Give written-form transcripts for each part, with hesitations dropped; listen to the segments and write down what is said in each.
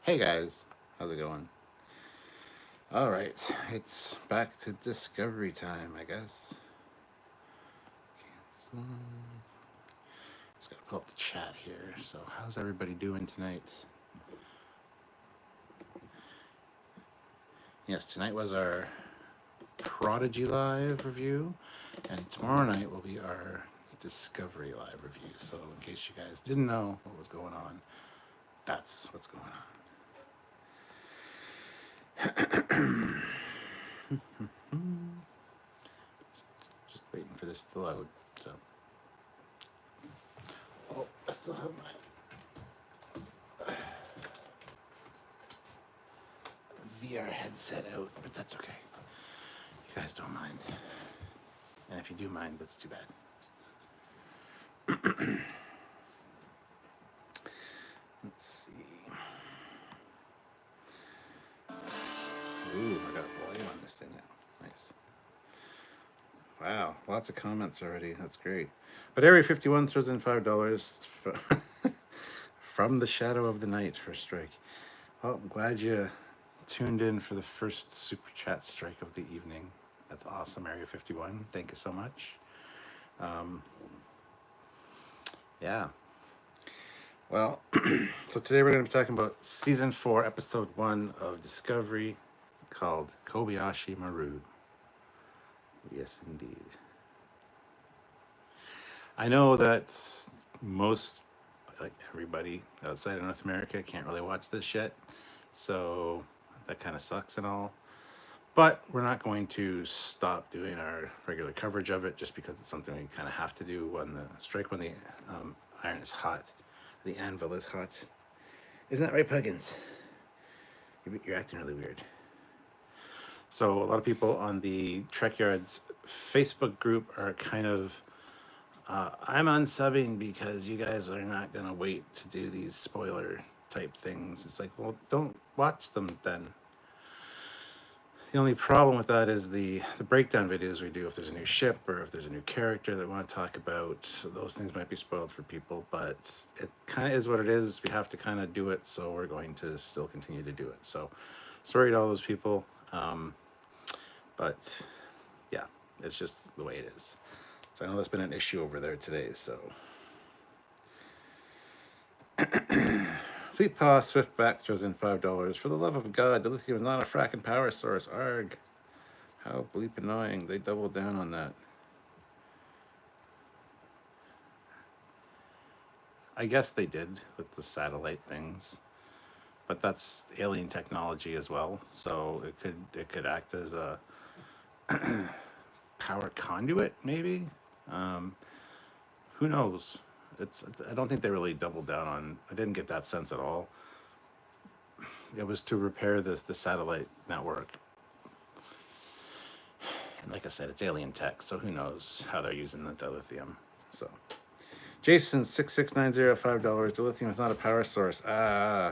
Hey guys, how's it going? All right, it's back to discovery time, I guess. Cancel. Just gotta pull up the chat here. So, how's everybody doing tonight? Yes, tonight was our Prodigy live review, and tomorrow night will be our Discovery live review. So, in case you guys didn't know what was going on, that's what's going on. Just waiting for this to load. So, oh, I still have my VR headset out, but that's okay. You guys don't mind. And if you do mind, that's too bad. Let's see. Ooh, I got volume on this thing now. Nice. Wow, lots of comments already. That's great. But Area 51 throws in $5 from the shadow of the night for a strike. Well, I'm glad you tuned in for the first super chat strike of the evening. That's awesome, Area 51. Thank you so much. Yeah. Well, so today we're going to be talking about Season 4, Episode 1 of Discovery called Kobayashi Maru. Yes, indeed. I know that most, like everybody outside of North America, can't really watch this yet, so that kind of sucks and all. But we're not going to stop doing our regular coverage of it just because it's something we kind of have to do when the iron is hot, the anvil is hot. Isn't that right, Puggins? You're acting really weird. So a lot of people on the Trekyards Facebook group are kind of, I'm unsubbing because you guys are not going to wait to do these spoiler type things. It's like, well, don't watch them then. The only problem with that is the breakdown videos we do. If there's a new ship or if there's a new character that we want to talk about, those things might be spoiled for people. But it kind of is what it is. We have to kind of do it, so we're going to still continue to do it. So, sorry to all those people, but yeah, it's just the way it is. So I know that's been an issue over there today. So, Fleet Paw Swiftback throws in $5. For the love of God, Dilithium is not a fracking power source. Arg. How bleep annoying. They doubled down on that. I guess they did with the satellite things, but that's alien technology as well. So it could act as a power conduit, maybe. Who knows? I don't think they really doubled down on. I didn't get that sense at all. It was to repair the satellite network. And like I said, it's alien tech, so who knows how they're using the dilithium. So, Jason 6690 $5. Dilithium is not a power source. Hey,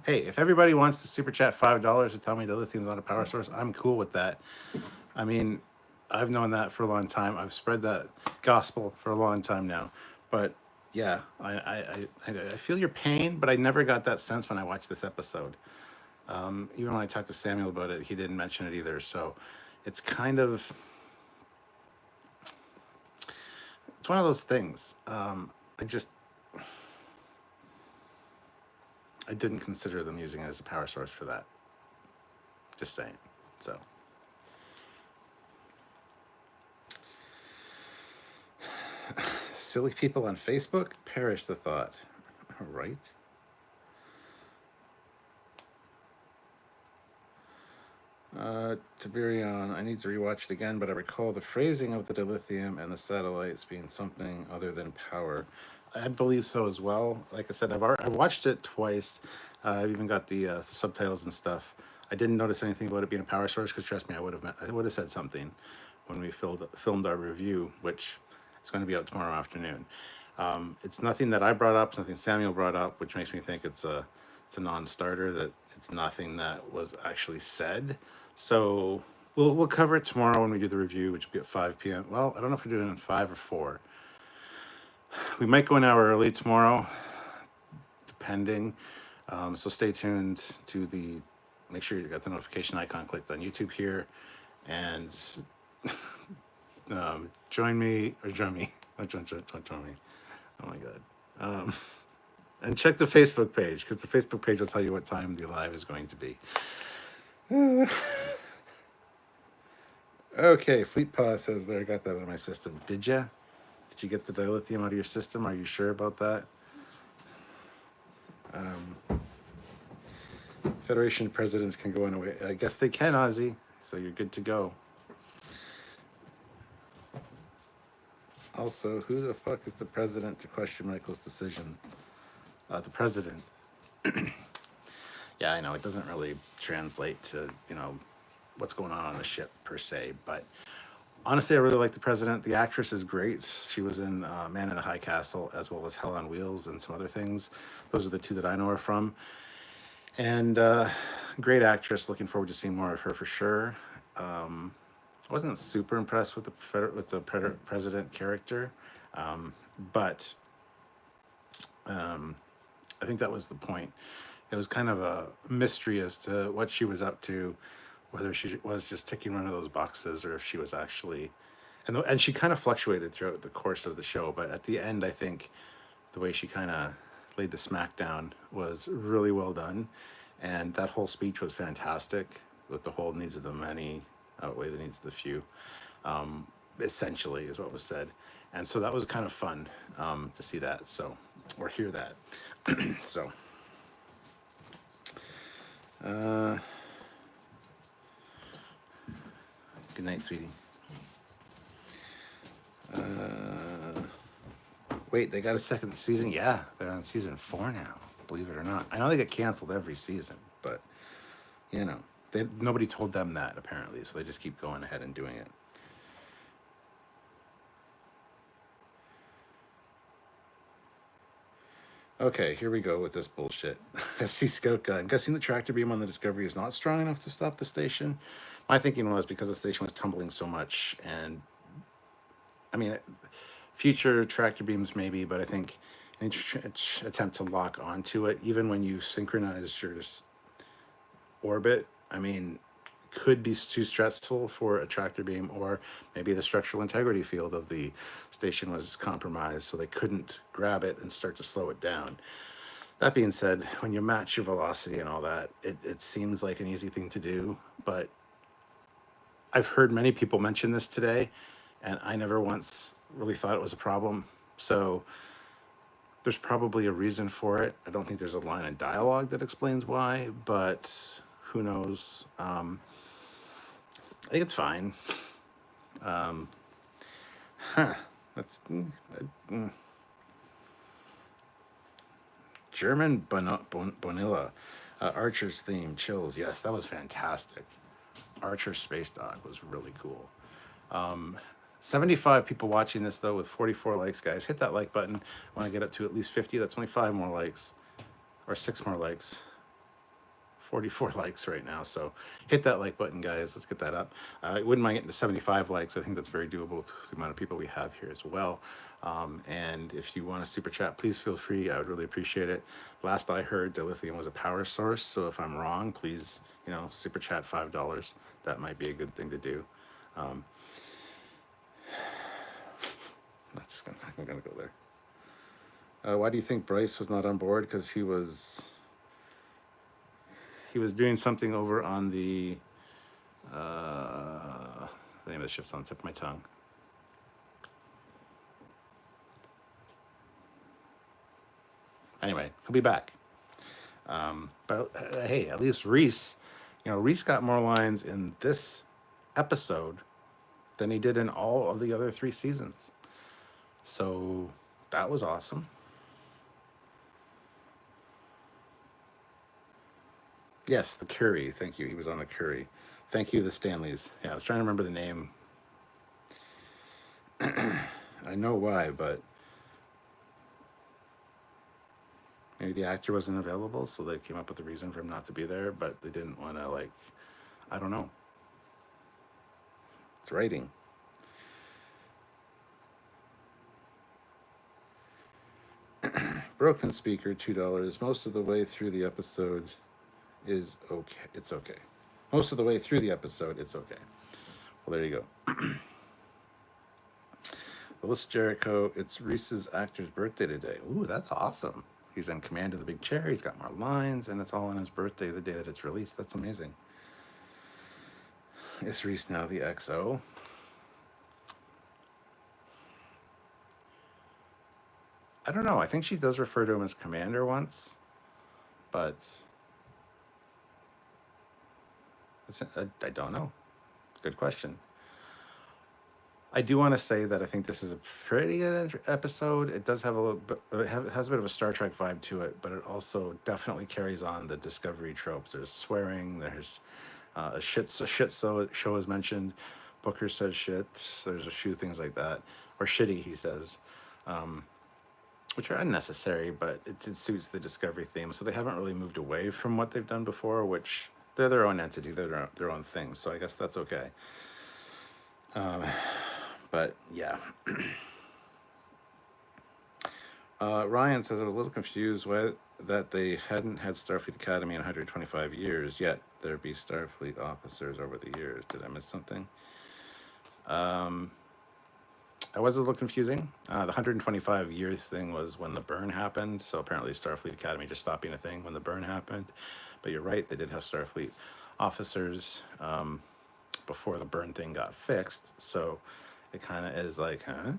if everybody wants to super chat $5 to tell me dilithium is not a power source, I'm cool with that. I mean, I've known that for a long time. I've spread that gospel for a long time now. But yeah, I feel your pain, but I never got that sense when I watched this episode. Even when I talked to Samuel about it, he didn't mention it either. So it's kind of, it's one of those things. I didn't consider them using it as a power source for that. Just saying. So. Silly people on Facebook, perish the thought. All right. Tiberion, I need to rewatch it again, but I recall the phrasing of the dilithium and the satellites being something other than power. I believe so as well. Like I said, I've watched it twice. I've even got the subtitles and stuff. I didn't notice anything about it being a power source because trust me, I would have said something when we filmed our review, which is going to be out tomorrow afternoon. It's nothing that I brought up. It's nothing Samuel brought up, which makes me think it's a non-starter. That it's nothing that was actually said. So we'll cover it tomorrow when we do the review, which will be at 5 p.m. Well, I don't know if we're doing it at 5 or 4. We might go an hour early tomorrow, depending. So stay tuned to the, make sure you got the notification icon clicked on YouTube here, and join me, or join me, don't join me, oh my God. And check the Facebook page, because the Facebook page will tell you what time the live is going to be. Okay, Fleet Paw says there, I got that out of my system. Did ya? Did you get the dilithium out of your system? Are you sure about that? Federation presidents can go on away. I guess they can, Ozzy. So you're good to go. Also, who the fuck is the president to question Michael's decision? The president. Yeah, I know it doesn't really translate to, you know, what's going on the ship per se, but honestly, I really like the president. The actress is great. She was in Man in the High Castle as well as Hell on Wheels and some other things. Those are the two that I know her from. And great actress. Looking forward to seeing more of her for sure. I wasn't super impressed with the president character, but I think that was the point. It was kind of a mystery as to what she was up to, whether she was just ticking one of those boxes or if she was actually, and she kind of fluctuated throughout the course of the show. But at the end, I think the way she kind of laid the smackdown was really well done, and that whole speech was fantastic. With the whole needs of the many outweigh the needs of the few, essentially is what was said, and so that was kind of fun to see that. So, or hear that. So. Good night, sweetie. Wait, they got a second season? Yeah, they're on season 4 now, believe it or not. I know they get canceled every season, but, you know, nobody told them that, apparently, so they just keep going ahead and doing it. Okay, here we go with this bullshit. SC Scout Guy. I'm guessing the tractor beam on the Discovery is not strong enough to stop the station. My thinking was because the station was tumbling so much, and I mean, future tractor beams maybe, but I think an attempt to lock onto it, even when you synchronize your orbit, I mean, could be too stressful for a tractor beam, or maybe the structural integrity field of the station was compromised, so they couldn't grab it and start to slow it down. That being said, when you match your velocity and all that, it seems like an easy thing to do, but I've heard many people mention this today, and I never once really thought it was a problem. So there's probably a reason for it. I don't think there's a line in dialogue that explains why, but who knows? I think it's fine. That's German Bonilla. Archer's theme, chills. Yes, that was fantastic. Archer Space Dog was really cool. 75 people watching this though, with 44 likes, guys. Hit that like button. When I get up to at least 50, that's only 5 more likes, or 6 more likes. 44 likes right now, so hit that like button, guys. Let's get that up. I wouldn't mind getting to 75 likes. I think that's very doable with the amount of people we have here as well. And if you want a super chat, please feel free. I would really appreciate it. Last I heard, Dilithium was a power source, so if I'm wrong, please, you know, super chat $5. That might be a good thing to do. I'm gonna go there. Why do you think Bryce was not on board? Because he was doing something over on the name of the ship's on the tip of my tongue. Anyway, he'll be back. But hey, at least Reese, you know, Reese got more lines in this episode than he did in all of the other 3 seasons. So that was awesome. Yes, the Curie. Thank you. He was on the Curie. Thank you, the Stanleys. Yeah, I was trying to remember the name. I know why, but maybe the actor wasn't available, so they came up with a reason for him not to be there, but they didn't want to, like, I don't know. It's writing. Broken speaker, $2. Most of the way through the episode is okay. It's okay. Most of the way through the episode, it's okay. Well, there you go. Alyssa Jericho, it's Reese's actor's birthday today. Ooh, that's awesome. He's in command of the big chair. He's got more lines, and it's all on his birthday, the day that it's released. That's amazing. Is Reese now the XO? I don't know. I think she does refer to him as Commander once, but I don't know. Good question. I do want to say that I think this is a pretty good episode. It does have a little bit, it has a bit of a Star Trek vibe to it, but it also definitely carries on the Discovery tropes. There's swearing. There's a shit show is mentioned. Booker says shit. There's a few things like that, or shitty he says, which are unnecessary, but it suits the Discovery theme. So they haven't really moved away from what they've done before, which they're their own entity, they're their own thing. So I guess that's okay. But yeah. Ryan says, I was a little confused why that they hadn't had Starfleet Academy in 125 years, yet there be Starfleet officers over the years. Did I miss something? I was a little confusing. The 125 years thing was when the burn happened, so apparently Starfleet Academy just stopped being a thing when the burn happened. But you're right, they did have Starfleet officers before the burn thing got fixed, so it kind of is like, huh?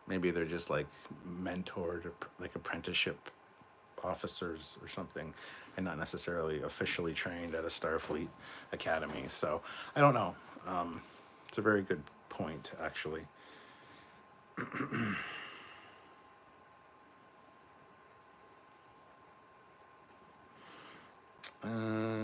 Maybe they're just like mentored or like apprenticeship officers or something, and not necessarily officially trained at a Starfleet Academy. So I don't know. It's a very good point, actually. Uh,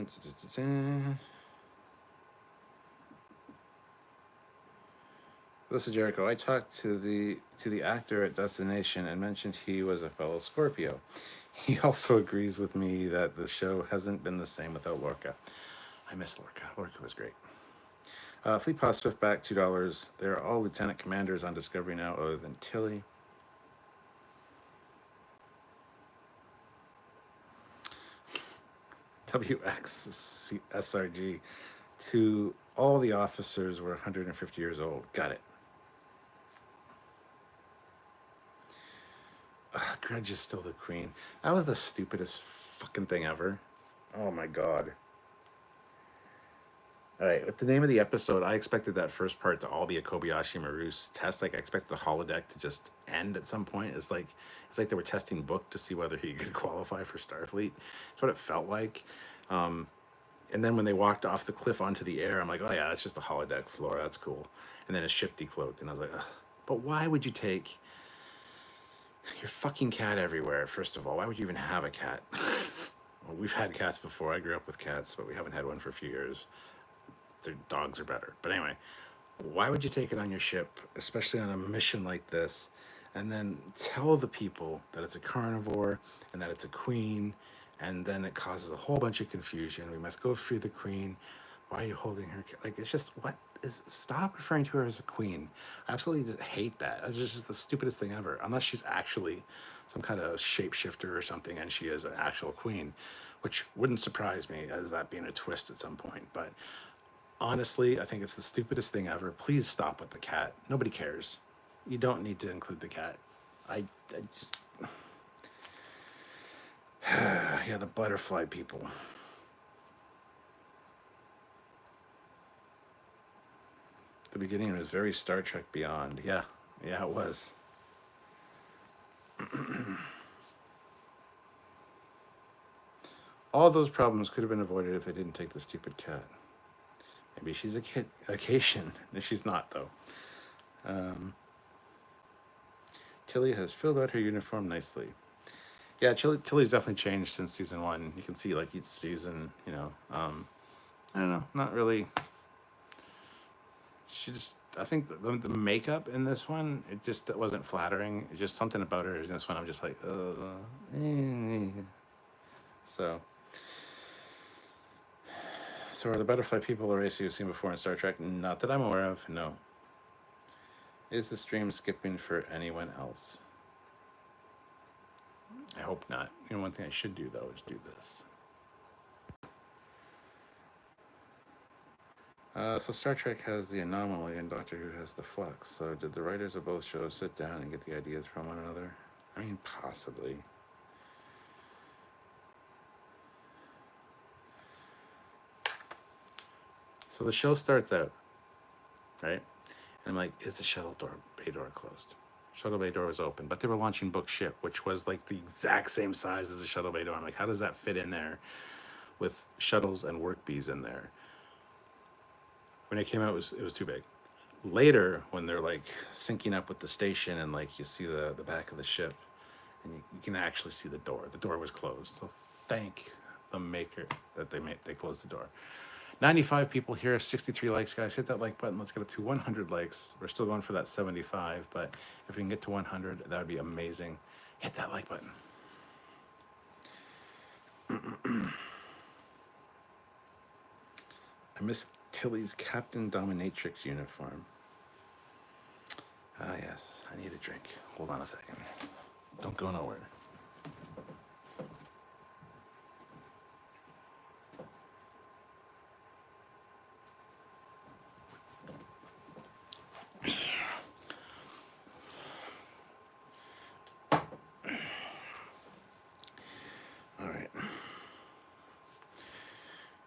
This is Jericho. I talked to the actor at Destination and mentioned he was a fellow Scorpio. He also agrees with me that the show hasn't been the same without Lorca. I miss Lorca. Lorca was great. Fleet Pod Swiftback, $2. They're all lieutenant commanders on Discovery now, other than Tilly. WXSRG. To all the officers were 150 years old. Got it. Grudge is still the queen. That was the stupidest fucking thing ever. Oh my god. All right, with the name of the episode, I expected that first part to all be a Kobayashi Maru test. Like I expected the holodeck to just end at some point. It's like they were testing Book to see whether he could qualify for Starfleet. That's what it felt like. And then when they walked off the cliff onto the air, I'm like, oh yeah, that's just a holodeck floor. That's cool. And then his ship decloaked, and I was like, ugh. But why would you take your fucking cat everywhere? First of all, why would you even have a cat? Well, we've had cats before. I grew up with cats, but we haven't had one for a few years. Their dogs are better. But anyway, why would you take it on your ship, especially on a mission like this, and then tell the people that it's a carnivore and that it's a queen, and then it causes a whole bunch of confusion. We must go free the queen. Why are you holding her? Like, it's just, stop referring to her as a queen. I absolutely hate that. It's just the stupidest thing ever. Unless she's actually some kind of shapeshifter or something and she is an actual queen, which wouldn't surprise me as that being a twist at some point. But honestly, I think it's the stupidest thing ever. Please stop with the cat. Nobody cares. You don't need to include the cat. I just... yeah, the butterfly people. The beginning was very Star Trek Beyond. Yeah, it was. All those problems could have been avoided if they didn't take the stupid cat. Maybe she's a Cation. She's not, though. Tilly has filled out her uniform nicely. Yeah, Tilly's definitely changed since season 1. You can see, like, each season, you know. I don't know, not really. She just, I think the makeup in this one, it just wasn't flattering. It's just something about her in this one, I'm just like, So are the butterfly people a race you've seen before in Star Trek? Not that I'm aware of, no. Is the stream skipping for anyone else? I hope not. You know, one thing I should do, though, is do this. So Star Trek has the anomaly and Doctor Who has the flux. So did the writers of both shows sit down and get the ideas from one another? I mean, possibly. So the show starts out, right? And I'm like, is the bay door closed? Shuttle bay door was open, but they were launching Book Ship, which was like the exact same size as the shuttle bay door. I'm like, how does that fit in there with shuttles and work bees in there? When it came out, it was too big. Later, when they're like syncing up with the station and like you see the back of the ship, and you can actually see the door. The door was closed. So thank the maker that they closed the door. 95 people here, 63 likes, guys. Hit that like button. Let's get up to 100 likes. We're still going for that 75, but if we can get to 100, that would be amazing. Hit that like button. I miss Tilly's Captain Dominatrix uniform. Ah, yes. I need a drink. Hold on a second. Don't go nowhere.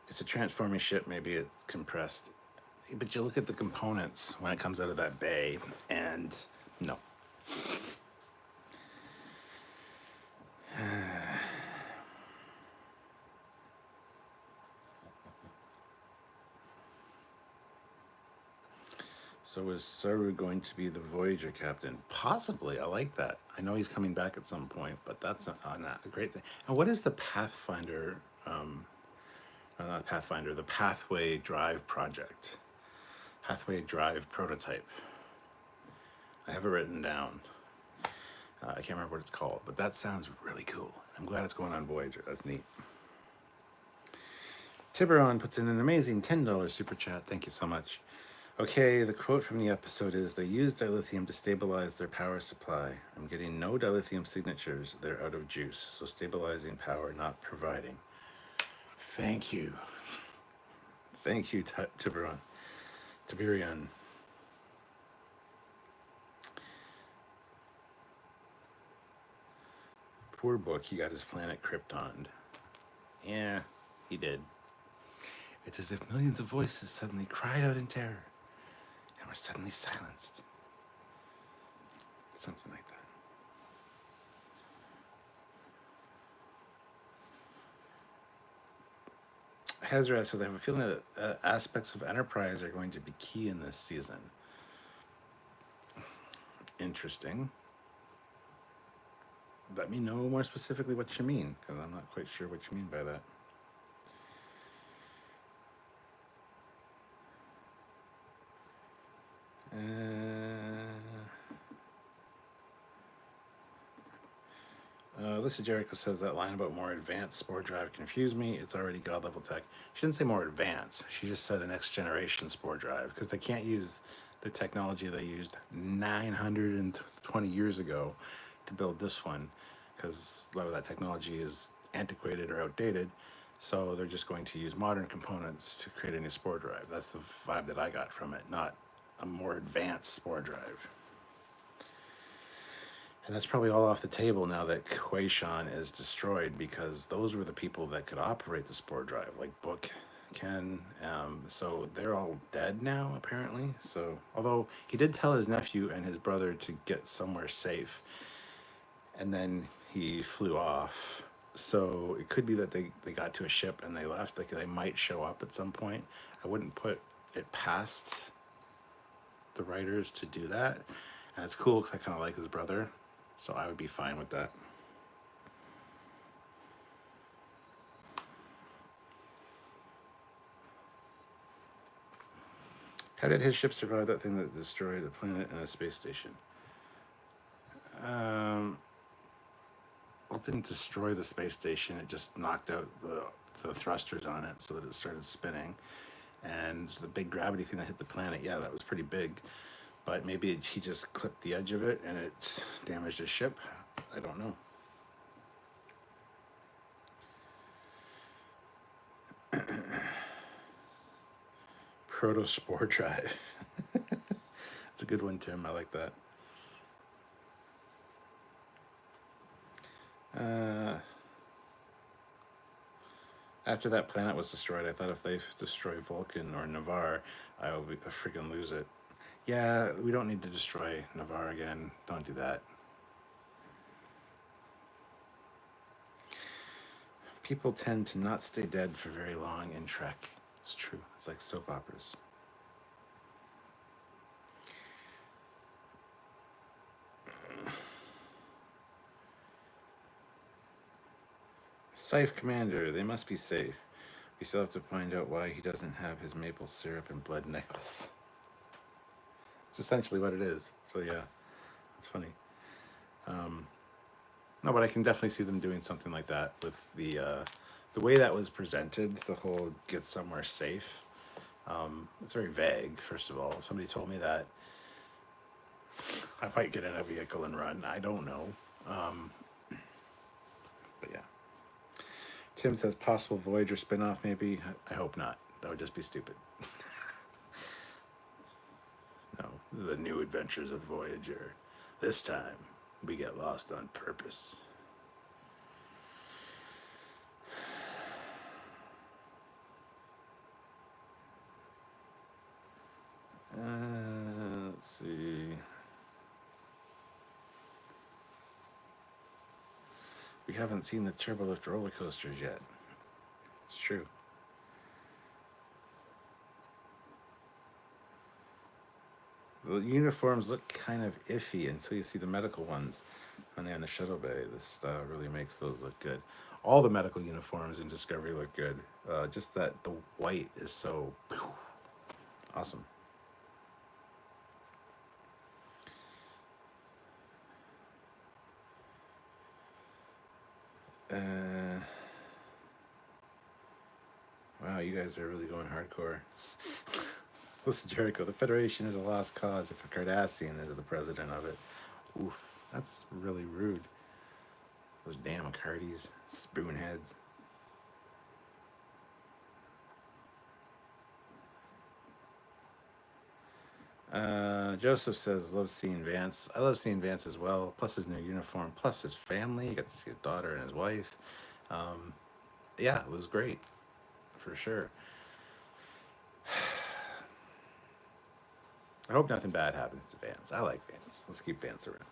It's a transforming ship, maybe it's compressed. But you look at the components when it comes out of that bay, and no. So is Saru going to be the Voyager captain? Possibly. I like that. I know he's coming back at some point, but that's not a great thing. And what is the Pathfinder? Not Pathfinder. The Pathway Drive project. Pathway Drive prototype. I have it written down. I can't remember what it's called, but that sounds really cool. I'm glad it's going on Voyager. That's neat. Tiburon puts in an amazing $10 super chat. Thank you so much. Okay, the quote from the episode is, they use dilithium to stabilize their power supply. I'm getting no dilithium signatures. They're out of juice. So stabilizing power, not providing. Thank you. Thank you, Tiburon. Tiberian. Poor Book, he got his planet Krypton. Yeah, he did. It's as if millions of voices suddenly cried out in terror and were suddenly silenced. Something like that. Hazrat says, I have a feeling that aspects of Enterprise are going to be key in this season. Interesting. Let me know more specifically what you mean, because I'm not quite sure what you mean by that. Alyssa Jericho says that line about more advanced spore drive confused me. It's already god level tech. She didn't say more advanced. She just said a next generation spore drive, because they can't use the technology they used 920 years ago to build this one, because a lot of that technology is antiquated or outdated. So they're just going to use modern components to create a new spore drive. That's the vibe that I got from it, not a more advanced spore drive. And that's probably all off the table now that Quayshawn is destroyed, because those were the people that could operate the spore drive, like Book can. So they're all dead now, apparently. So, although he did tell his nephew and his brother to get somewhere safe, and then he flew off. So it could be that they got to a ship and they left. Like, they might show up at some point. I wouldn't put it past the writers to do that. And it's cool because I kind of like his brother. So I would be fine with that. How did his ship survive that thing that destroyed a planet and a space station? Well, it didn't destroy the space station. It just knocked out the thrusters on it so that it started spinning. And the big gravity thing that hit the planet, yeah, that was pretty big. But maybe he just clipped the edge of it and it damaged his ship. I don't know. Protospore drive. It's a good one, Tim. I like that. After that planet was destroyed, I thought if they destroy Vulcan or Navarre, I will freaking lose it. Yeah, we don't need to destroy Navarre again. Don't do that. People tend to not stay dead for very long in Trek. It's true. It's like soap operas. Safe Commander, they must be safe. We still have to find out why he doesn't have his maple syrup and blood necklace. It's essentially what it is. So yeah, it's funny. No, but I can definitely see them doing something like that with the way that was presented. The whole get somewhere safe. It's very vague. First of all, if somebody told me that, I might get in a vehicle and run. I don't know. But yeah. Tim says possible Voyager spinoff, maybe. I hope not. That would just be stupid. No, the new adventures of Voyager. This time, we get lost on purpose. Let's see. We haven't seen the turbolift roller coasters yet. It's true. The uniforms look kind of iffy until you see the medical ones when they're in the shuttle bay. This really makes those look good. All the medical uniforms in Discovery look good. Just that the white is so awesome. Wow, you guys are really going hardcore. Listen, Jericho, the Federation is a lost cause if a Cardassian is the president of it. Oof, that's really rude. Those damn Cardis, spoonheads. Joseph says, love seeing Vance. I love seeing Vance as well, plus his new uniform, plus his family. You got to see his daughter and his wife. Yeah, it was great, for sure. I hope nothing bad happens to Vance. I like Vance. Let's keep Vance around.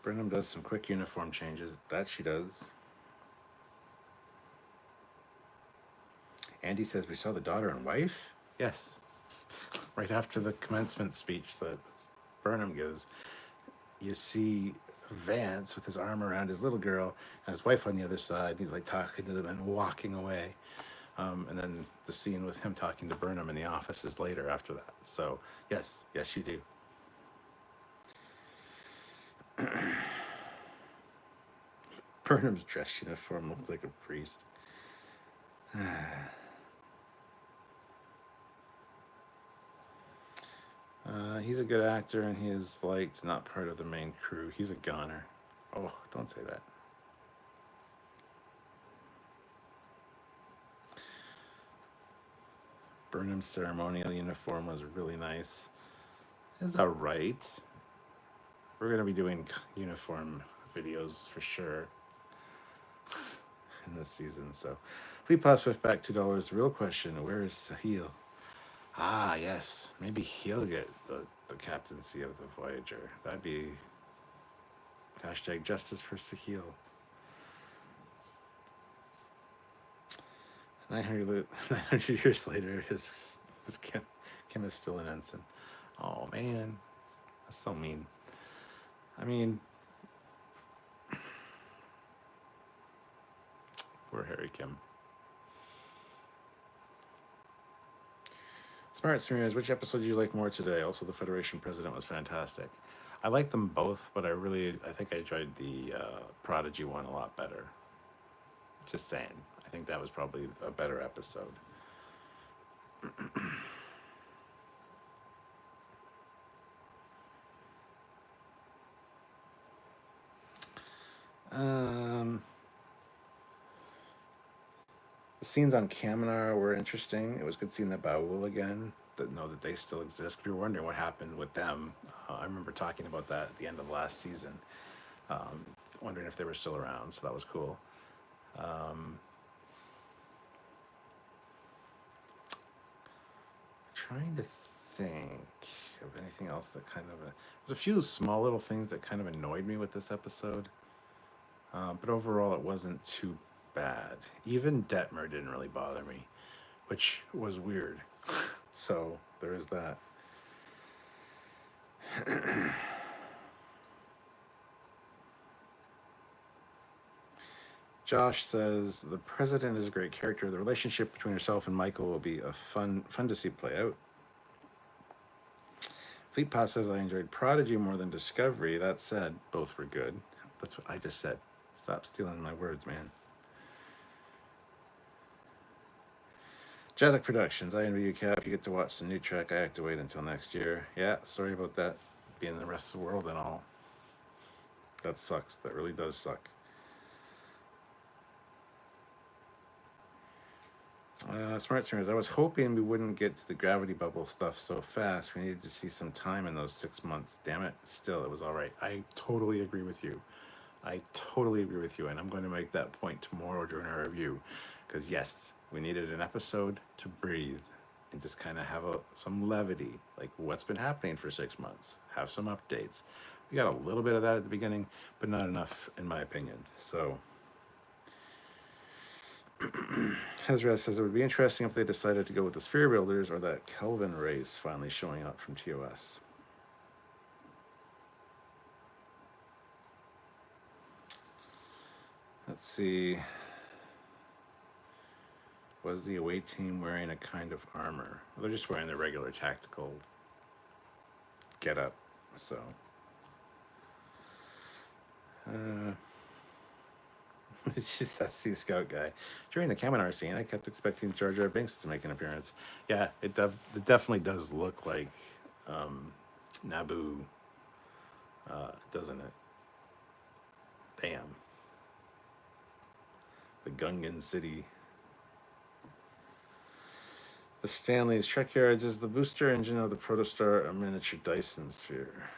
Brenham does some quick uniform changes. That she does. Andy says, we saw the daughter and wife? Yes. Right after the commencement speech that Burnham gives, you see Vance with his arm around his little girl and his wife on the other side. He's like talking to them and walking away. And then the scene with him talking to Burnham in the office is later after that. So, yes, you do. Burnham's dress uniform looked like a priest. He's a good actor and he is liked, not part of the main crew. He's a goner. Oh, don't say that. Burnham's ceremonial uniform was really nice. It's alright. We're going to be doing uniform videos for sure in this season. So, Fleet Pass Swift back $2. Real question, where is Sahil? Ah, yes. Maybe he'll get the captaincy of the Voyager. That'd be hashtag justice for Sahil. 900 years later, his Kim is still an ensign. Oh, man. That's so mean. I mean, poor Harry Kim. Smart Smears, which episode did you like more today? Also, the Federation President was fantastic. I liked them both, but I think I enjoyed the Prodigy one a lot better. Just saying. I think that was probably a better episode. Um, the scenes on Kaminar were interesting. It was good seeing the Baul again. That know that they still exist. We were wondering what happened with them. I remember talking about that at the end of last season, wondering if they were still around. So that was cool. Trying to think of anything else that kind of there's a few small little things that kind of annoyed me with this episode, but overall it wasn't too bad. Even Detmer didn't really bother me, which was weird. So there is that. Josh says the president is a great character. The relationship between herself and Michael will be a fun to see play out. Fleet Pass says I enjoyed Prodigy more than Discovery. That said, both were good. That's what I just said. Stop stealing my words, man. Jeddick Productions. I envy you, Cap. You get to watch the new Trek. I have to wait until next year. Yeah, sorry about that. Being in the rest of the world and all. That sucks. That really does suck. Smart Streamers, I was hoping we wouldn't get to the gravity bubble stuff so fast. We needed to see some time in those 6 months. Damn it. Still, it was all right. I totally agree with you. I totally agree with you. And I'm going to make that point tomorrow during our review. Because, yes, we needed an episode to breathe and just kind of have some levity. Like, what's been happening for 6 months? Have some updates. We got a little bit of that at the beginning, but not enough, in my opinion. So... Hezra says it would be interesting if they decided to go with the sphere builders or that Kelvin race finally showing up from TOS. Let's see. Was the away team wearing a kind of armor? Well, they're just wearing their regular tactical get-up, so... It's just that Sea Scout guy. During the Kaminar scene, I kept expecting Jar Jar Binks to make an appearance. Yeah, it definitely does look like Naboo, doesn't it? Damn. The Gungan city. The Stanley's Trekyards is the booster engine of the Protostar, a miniature Dyson sphere.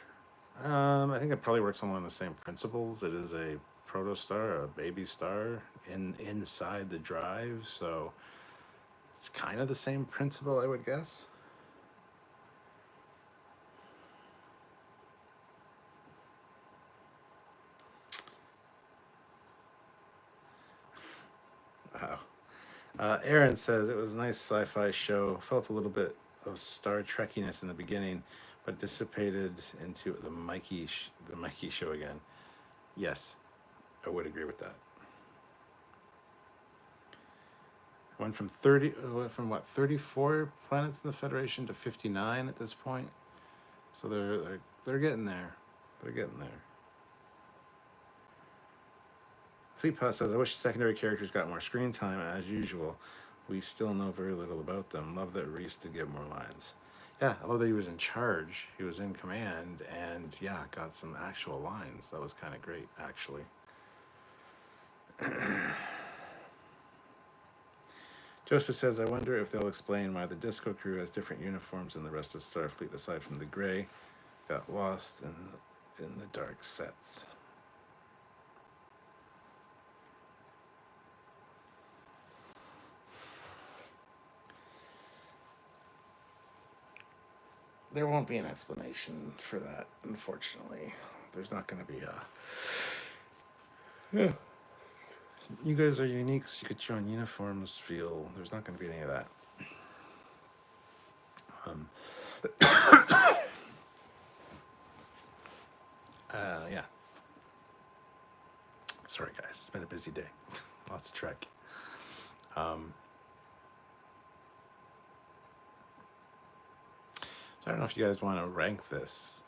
I think it probably works along the same principles. It is a protostar, a baby star inside the drive, so it's kind of the same principle, I would guess. Wow. Aaron says it was a nice sci-fi show. Felt a little bit of Star Trekkiness in the beginning, but dissipated into the Mikey show again. Yes, I would agree with that. Went from 34 planets in the Federation to 59 at this point. So they're getting there. They're getting there. Fleet Pass says, I wish secondary characters got more screen time as usual. We still know very little about them. Love that Reese did get more lines. Yeah, I love that he was in charge. He was in command and yeah, got some actual lines. That was kind of great, actually. Joseph says, I wonder if they'll explain why the Disco crew has different uniforms than the rest of Starfleet aside from the gray. Got lost in the dark sets. There won't be an explanation for that, unfortunately. There's not going to be a... Yeah. You guys are unique, so you get your own uniforms feel. There's not going to be any of that. Yeah. Sorry, guys. It's been a busy day. Lots of Trek. So I don't know if you guys want to rank this.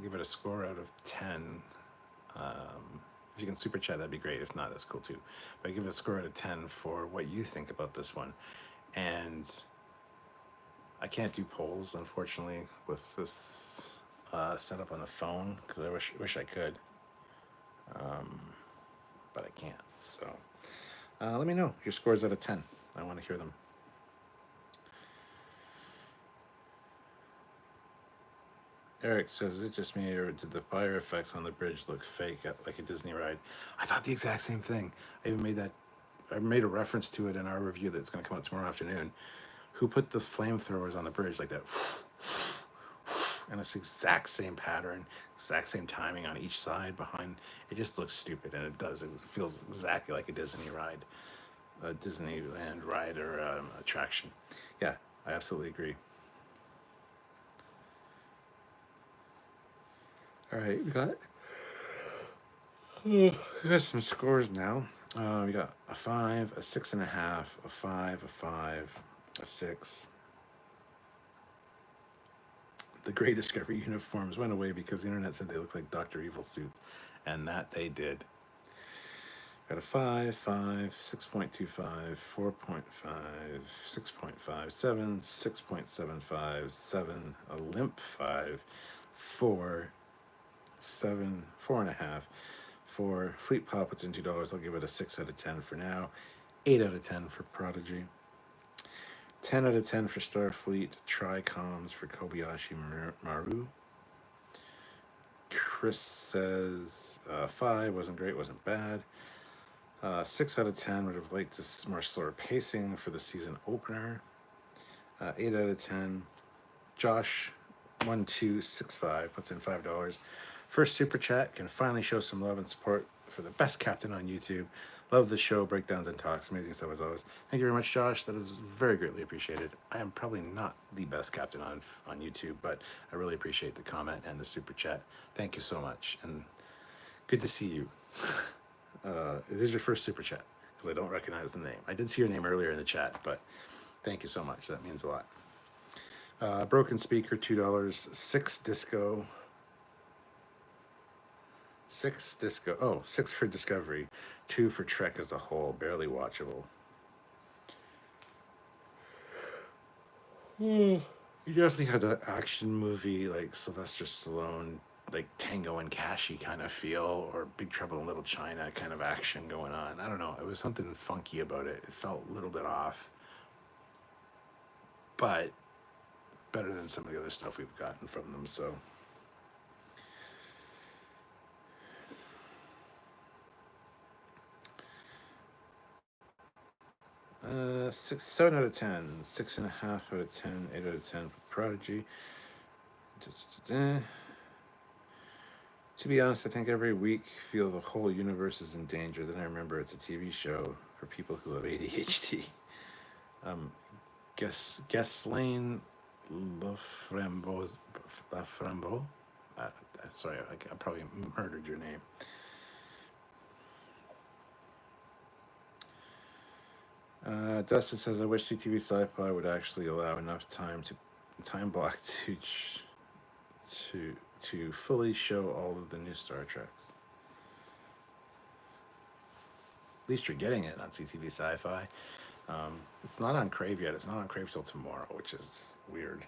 Give it a score out of 10. If you can super chat, that'd be great. If not, that's cool too. But give it a score out of 10 for what you think about this one. And I can't do polls, unfortunately, with this setup on the phone because I wish I could. but I can't. So let me know your scores out of 10. I want to hear them. Eric says, is it just me, or did the fire effects on the bridge look fake, like a Disney ride? I thought the exact same thing. I even made that. I made a reference to it in our review that's going to come out tomorrow afternoon. Who put those flamethrowers on the bridge like that? And it's the exact same pattern, exact same timing on each side behind. It just looks stupid, and it does. It feels exactly like a Disney ride, a Disneyland ride or attraction. Yeah, I absolutely agree. All right, we got some scores now. We got a 5, a 6.5, a 5, a 5, a 6. The Grey Discovery uniforms went away because the internet said they look like Dr. Evil suits, and that they did. Got a 5, 5, 6.25, 4.5, 6.5, 7, 6.75, 7, a limp 5, 4, 7, 4.5. For Fleet Pop, it's in $2. I'll give it a 6 out of 10 for now. 8 out of 10 for Prodigy. 10 out of 10 for Starfleet. Tricoms for Kobayashi Maru. Chris says 5, wasn't great, wasn't bad. 6 out of 10, would have liked this more slower pacing for the season opener. 8 out of 10. Josh 1265 puts in $5. First super chat, can finally show some love and support for the best captain on YouTube. Love the show, breakdowns and talks, amazing stuff as always. Thank you very much, Josh. That is very greatly appreciated. I am probably not the best captain on YouTube, but I really appreciate the comment and the super chat. Thank you so much, and good to see you. It is your first super chat because I don't recognize the name. I did see your name earlier in the chat, but thank you so much. That means a lot. Broken Speaker, $2. 6 Disco. 6 Disco. Oh, 6 for Discovery. 2 for Trek as a whole. Barely watchable. You definitely had that action movie, like Sylvester Stallone, like Tango and Cashy kind of feel, or Big Trouble in Little China kind of action going on. I don't know. It was something funky about it. It felt a little bit off. But better than some of the other stuff we've gotten from them, so. 7 out of 10, 6.5 out of 10, 8 out of 10 for Prodigy. To be honest, I think every week feel the whole universe is in danger. Then I remember it's a TV show for people who have ADHD. Ghislaine Laframbeau. Sorry, I probably murdered your name. Dustin says, I wish CTV Sci-Fi would actually allow enough time block to fully show all of the new Star Treks. At least you're getting it on CTV Sci-Fi. It's not on Crave yet. It's not on Crave till tomorrow, which is weird.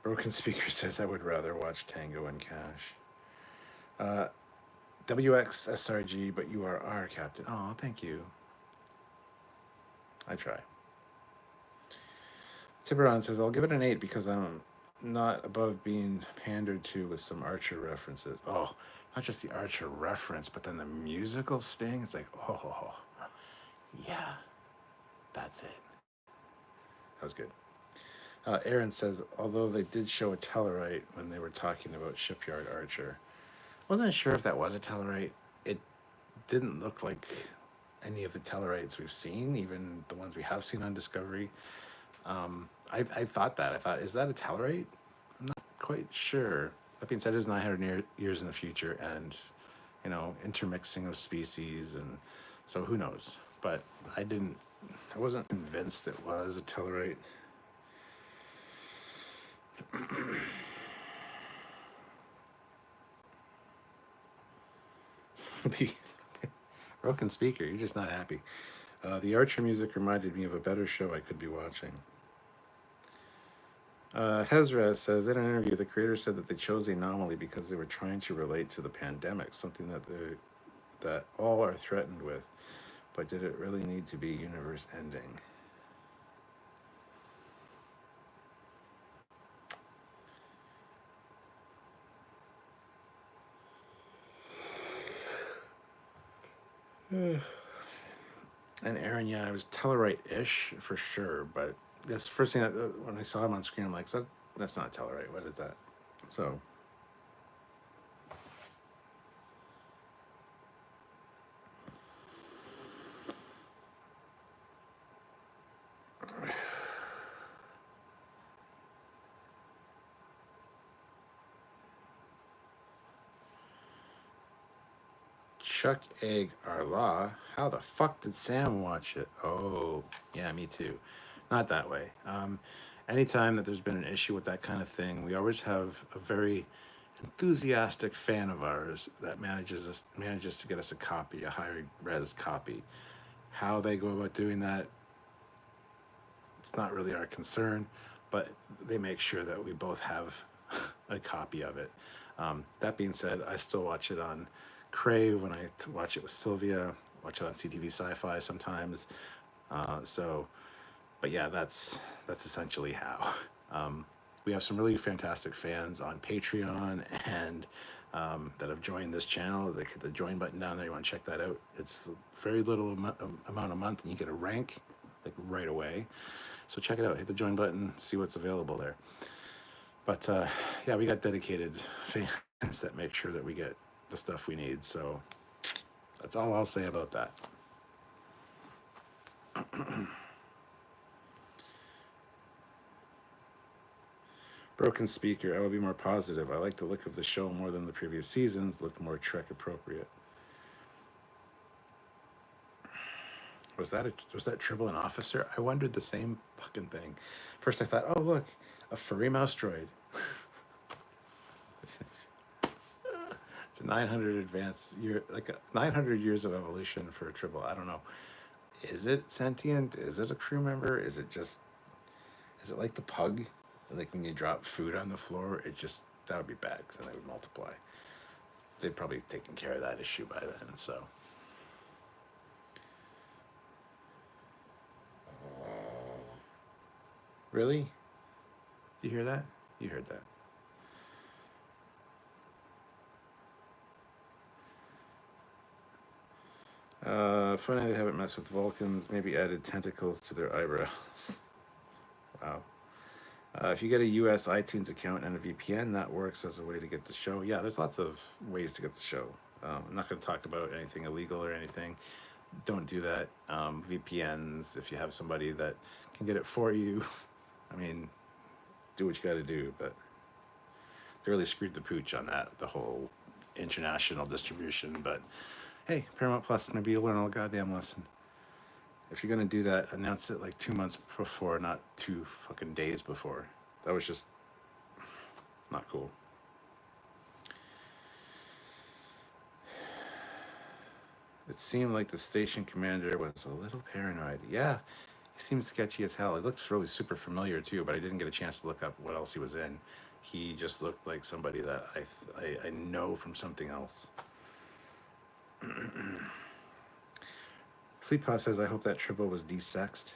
Broken Speaker says, I would rather watch Tango and Cash. WXSRG, but you are our captain. Oh, thank you. I try. Tiburon says, I'll give it an 8 because I'm not above being pandered to with some Archer references. Oh, not just the Archer reference, but then the musical sting. It's like, oh, yeah, that's it. That was good. Aaron says, although they did show a Tellarite when they were talking about Shipyard Archer. Wasn't sure if that was a Tellarite. It didn't look like any of the Tellarites we've seen, even the ones we have seen on Discovery. I thought that. I thought, is that a Tellarite? I'm not quite sure. That being said, it is 900 years in the future, and, you know, intermixing of species, and so who knows. But I wasn't convinced it was a Tellarite. The Broken Speaker, you're just not happy. The Archer music reminded me of a better show I could be watching. Hezra says, in an interview, the creators said that they chose the anomaly because they were trying to relate to the pandemic, something that all are threatened with. But did it really need to be universe ending? And Aaron, yeah, I was Tellarite-ish for sure, but that's the first thing when I saw him on screen, I'm like, that's not Tellarite. What is that? So, Chuck Egg Arla, how the fuck did Sam watch it? Oh, yeah, me too. Not that way. Anytime that there's been an issue with that kind of thing, we always have a very enthusiastic fan of ours that manages to get us a copy, a high res copy. How they go about doing that, it's not really our concern, but they make sure that we both have a copy of it. That being said, I still watch it on Crave when I watch it with Sylvia, watch it on CTV Sci-Fi sometimes. So, but yeah, that's essentially how. We have some really fantastic fans on Patreon and that have joined this channel. They hit the join button down there. You want to check that out? It's very little amount a month, and you get a rank like right away. So check it out. Hit the join button. See what's available there. But yeah, we got dedicated fans that make sure that we get the stuff we need. So that's all I'll say about that. Broken speaker. I will be more positive. I like the look of the show more than the previous seasons. Looked more Trek appropriate. Was that Tribble an officer? I wondered the same fucking thing. First I thought, oh look, a furry mouse droid. It's a 900 advanced year, like a 900 years of evolution for a Tribble. I don't know. Is it sentient? Is it a crew member? Is it like the pug? Like when you drop food on the floor, that would be bad because then they would multiply. They've probably taken care of that issue by then. So. Really? You hear that? You heard that. Funny they haven't messed with Vulcans, maybe added tentacles to their eyebrows. Wow. If you get a US iTunes account and a VPN, that works as a way to get the show. Yeah, there's lots of ways to get the show. I'm not going to talk about anything illegal or anything. Don't do that. VPNs, if you have somebody that can get it for you, I mean, do what you got to do. But they really screwed the pooch on that, the whole international distribution. But hey, Paramount Plus, maybe you'll learn a goddamn lesson. If you're gonna do that, announce it like 2 months before, not 2 fucking days before. That was just not cool. It seemed like the station commander was a little paranoid. Yeah, he seemed sketchy as hell. He looked really super familiar too, but I didn't get a chance to look up what else he was in. He just looked like somebody that I know from something else. Fleetpaw says, "I hope that Tribble was desexed."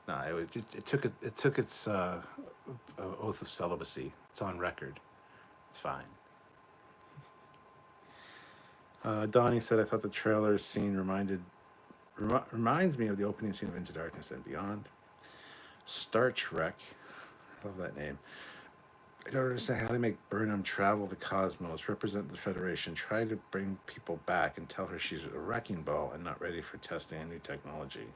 No, it took its oath of celibacy. It's on record. It's fine. Donnie said, "I thought the trailer scene reminds me of the opening scene of Into Darkness and Beyond." Star Trek, love that name. I don't understand how they make Burnham travel the cosmos, represent the Federation, try to bring people back, and tell her she's a wrecking ball and not ready for testing a new technology.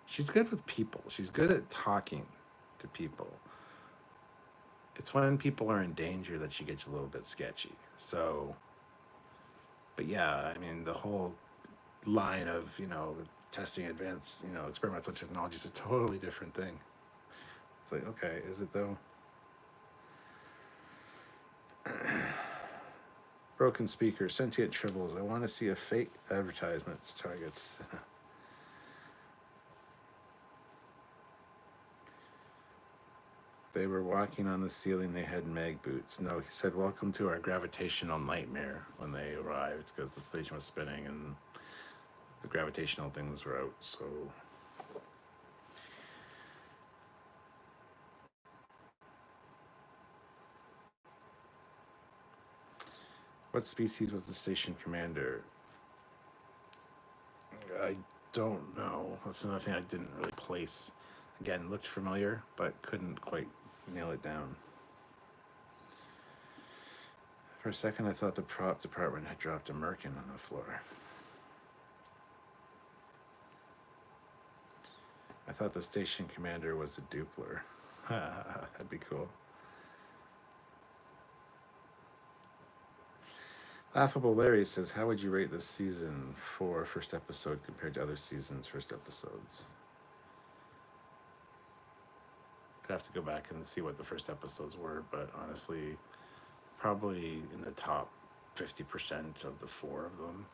She's good with people. She's good at talking to people. It's when people are in danger that she gets a little bit sketchy. So, but yeah, I mean, the whole line of, testing advanced, experimental technology is a totally different thing. It's like, okay, is it though? Broken speaker, sentient tribbles. I want to see a fake advertisements targets. They were walking on the ceiling. They had mag boots. No, he said, "Welcome to our gravitational nightmare," when they arrived, because the station was spinning and the gravitational things were out. So, what species was the station commander? I don't know. That's another thing I didn't really place. Again, looked familiar, but couldn't quite nail it down. For a second, I thought the prop department had dropped a merkin on the floor. I thought the station commander was a Doppler. That'd be cool. Laughable Larry says, "How would you rate this season 4 first episode compared to other seasons' first episodes?" I'd have to go back and see what the first episodes were, but honestly, probably in the top 50% of the 4 of them.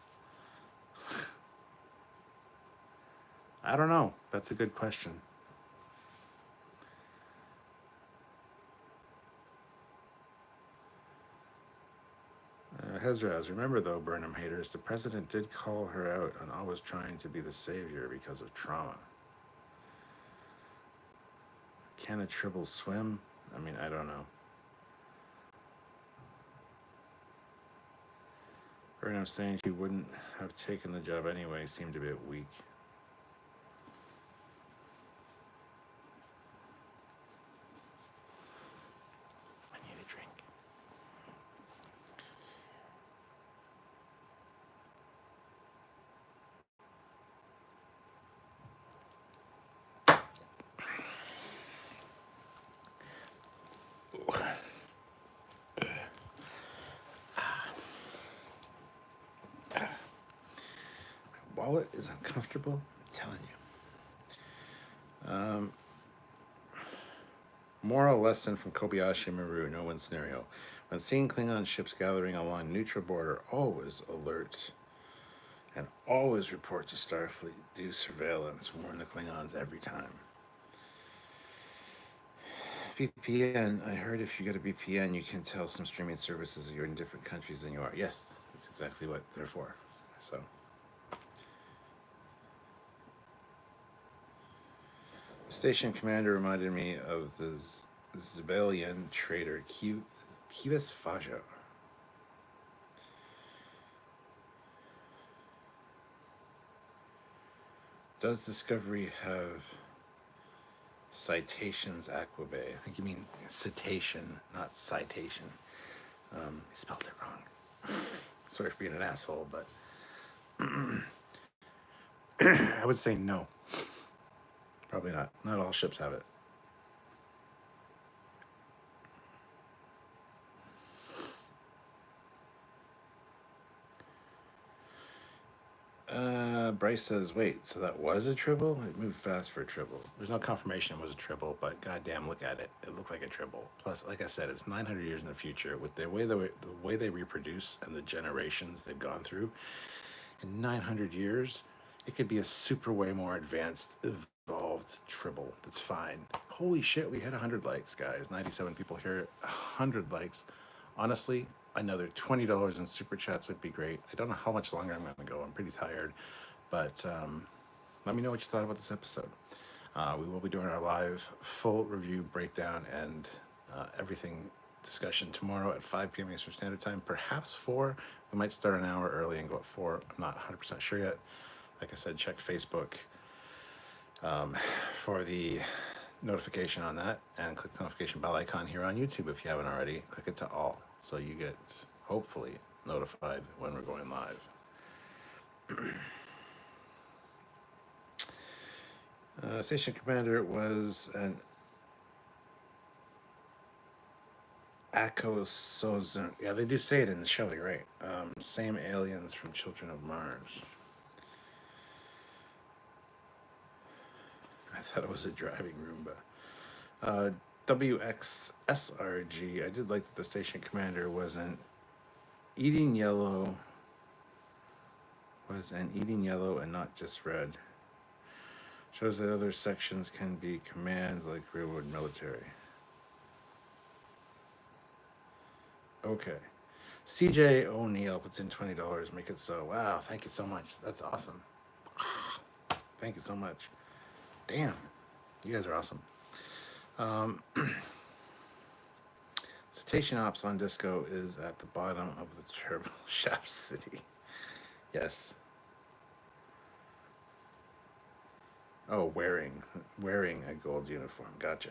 I don't know. That's a good question. Hezraz, remember though, Burnham haters, the president did call her out on always trying to be the savior because of trauma. Can a Tribble swim? I mean, I don't know. Burnham saying she wouldn't have taken the job anyway seemed a bit weak. I need a drink. My wallet is uncomfortable, I'm telling you. Moral lesson from Kobayashi Maru, no win scenario. When seeing Klingon ships gathering along neutral border, always alert and always report to Starfleet. Do surveillance. Warn the Klingons every time. VPN. I heard if you get a VPN, you can tell some streaming services that you're in different countries than you are. Yes, that's exactly what they're for. So, the station commander reminded me of the Zebelian trader Kivas Faja. Does Discovery have citations Aquabay? I think you mean citation, not citation. He spelled it wrong. Sorry for being an asshole, but I would say no. Probably not. Not all ships have it. Bryce says, wait, so that was a Tribble? It moved fast for a Tribble. There's no confirmation it was a Tribble, but goddamn, look at it. It looked like a Tribble. Plus, like I said, it's 900 years in the future. With the way they reproduce and the generations they've gone through, in 900 years, it could be a super way more advanced, evolved Tribble. That's fine. Holy shit, we hit 100 likes, guys. 97 people here, 100 likes. Honestly, another $20 in super chats would be great. I don't know how much longer I'm going to go. I'm pretty tired. But let me know what you thought about this episode. We will be doing our live full review, breakdown, and everything discussion tomorrow at 5 p.m. Eastern Standard Time. Perhaps 4. We might start an hour early and go at 4. I'm not 100% sure yet. Like I said, check Facebook for the notification on that, and click the notification bell icon here on YouTube if you haven't already. Click it to all so you get, hopefully, notified when we're going live. Station commander was an Akosozun. Yeah, they do say it in the show, you're right. Same aliens from Children of Mars. I thought it was a driving Roomba. WXSRG. I did like that the station commander was an eating yellow and not just red. Shows that other sections can be commands like railroad military. Okay. CJ O'Neill puts in $20. Make it so. Wow, thank you so much. That's awesome. Thank you so much. Damn, you guys are awesome. Um, Cetacean Ops on Disco is at the bottom of the Turbo Shaft City. Yes. Oh, wearing a gold uniform. Gotcha.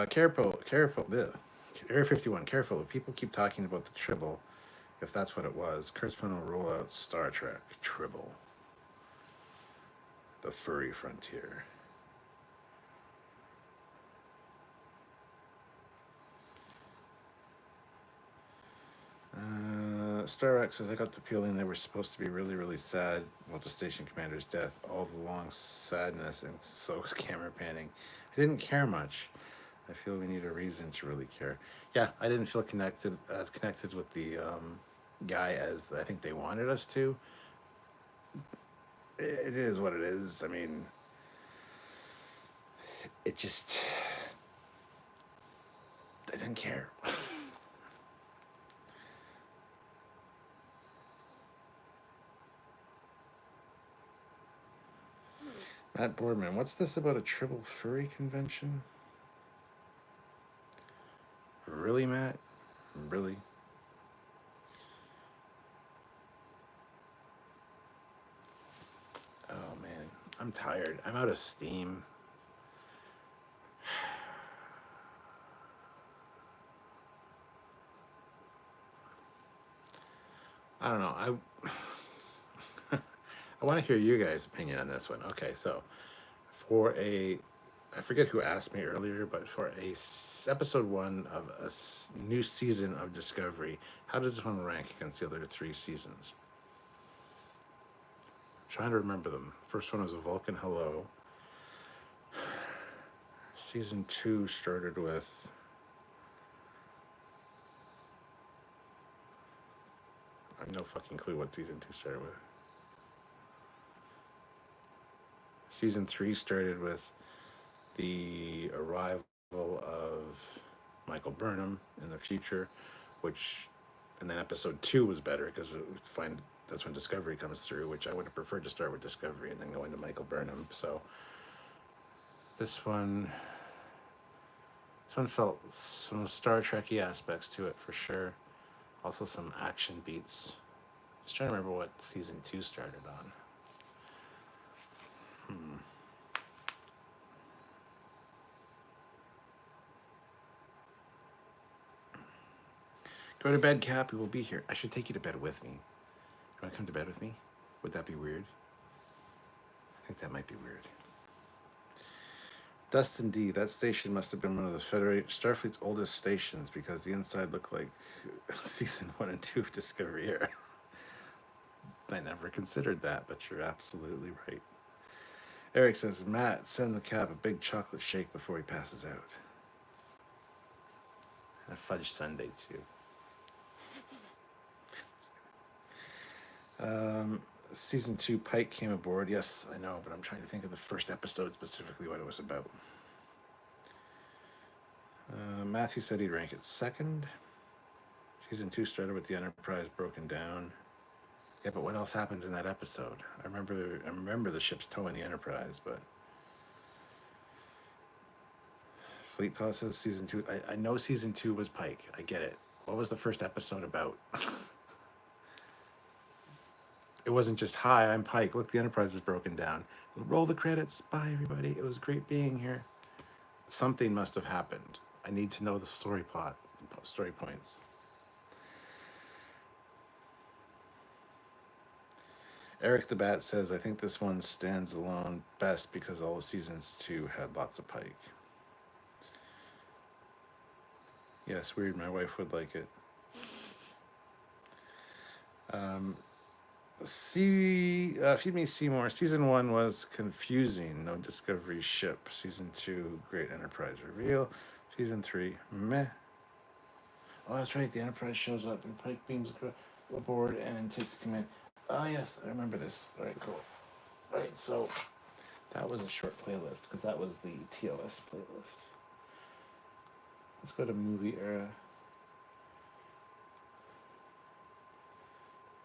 Careful. Area 51. Careful. If people keep talking about the Tribble, if that's what it was, Kurtzman will roll out Star Trek Tribble, the furry frontier. Starrock says, I got the feeling they were supposed to be really, really sad about the station commander's death. All the long sadness and slow camera panning. I didn't care much. I feel we need a reason to really care. Yeah, I didn't feel connected with the guy as I think they wanted us to. It is what it is. I mean, it just I didn't care. Matt Boardman, what's this about a Tribble furry convention? Really, Matt? Really? Oh man, I'm tired. I'm out of steam. I don't know. I want to hear you guys' opinion on this one. Okay, so for a, I forget who asked me earlier, but for episode 1 of a new season of Discovery, how does this one rank against the other 3 seasons? I'm trying to remember them. First one was a Vulcan Hello. Season 2 started with. I have no fucking clue what season 2 started with. Season 3 started with the arrival of Michael Burnham in the future, and then episode 2 was better because that's when Discovery comes through, which I would have preferred to start with Discovery and then go into Michael Burnham. So this one felt some Star Trek-y aspects to it for sure. Also some action beats. Just trying to remember what season 2 started on. Go to bed, Cap. We will be here. I should take you to bed with me. You want to come to bed with me? Would that be weird? I think that might be weird. Dustin D. That station must have been one of the Starfleet's oldest stations because the inside looked like season 1 and 2 of Discovery era. I never considered that, but you're absolutely right. Eric says, Matt, send the Cap a big chocolate shake before he passes out. And a fudge sundae, too. Season 2, Pike came aboard. Yes, I know, but I'm trying to think of the first episode specifically, what it was about. Matthew said he'd rank it second. Season 2 started with the Enterprise broken down. Yeah, but what else happens in that episode? I remember the ship's towing the Enterprise, but Fleet Palace says season 2. I know season 2 was Pike. I get it. What was the first episode about? It wasn't just, hi, I'm Pike. Look, the Enterprise is broken down. Roll the credits. Bye, everybody. It was great being here. Something must have happened. I need to know the story plot, story points. Eric the Bat says, I think this one stands alone best because all the seasons 2 had lots of Pike. Yes, weird. My wife would like it. Feed Me Seymour. Season 1 was confusing. No Discovery ship. Season 2, Great Enterprise reveal. Season 3, meh. Oh, that's right. The Enterprise shows up and Pike beams aboard and takes command. Ah, yes, I remember this. All right, cool. All right, so that was a short playlist because that was the TOS playlist. Let's go to movie era.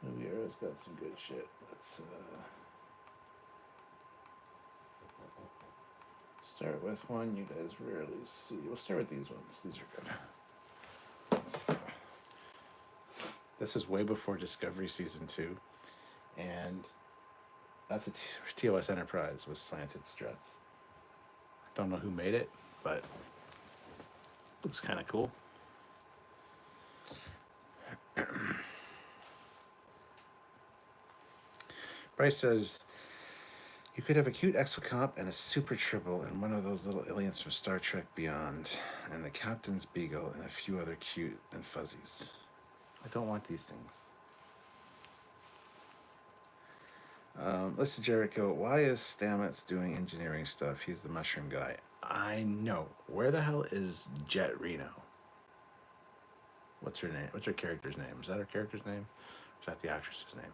Movie era's got some good shit. Let's start with one you guys rarely see. We'll start with these ones. These are good. This is way before Discovery Season 2. And that's a TOS Enterprise with slanted struts. Don't know who made it, but looks kind of cool. Bryce says, you could have a cute exocomp and a super triple and one of those little aliens from Star Trek Beyond, and the captain's beagle and a few other cute and fuzzies. I don't want these things. Listen, Jericho, why is Stamets doing engineering stuff? He's the mushroom guy. I know. Where the hell is Jet Reno? What's her name? What's her character's name? Is that her character's name? Or is that the actress's name?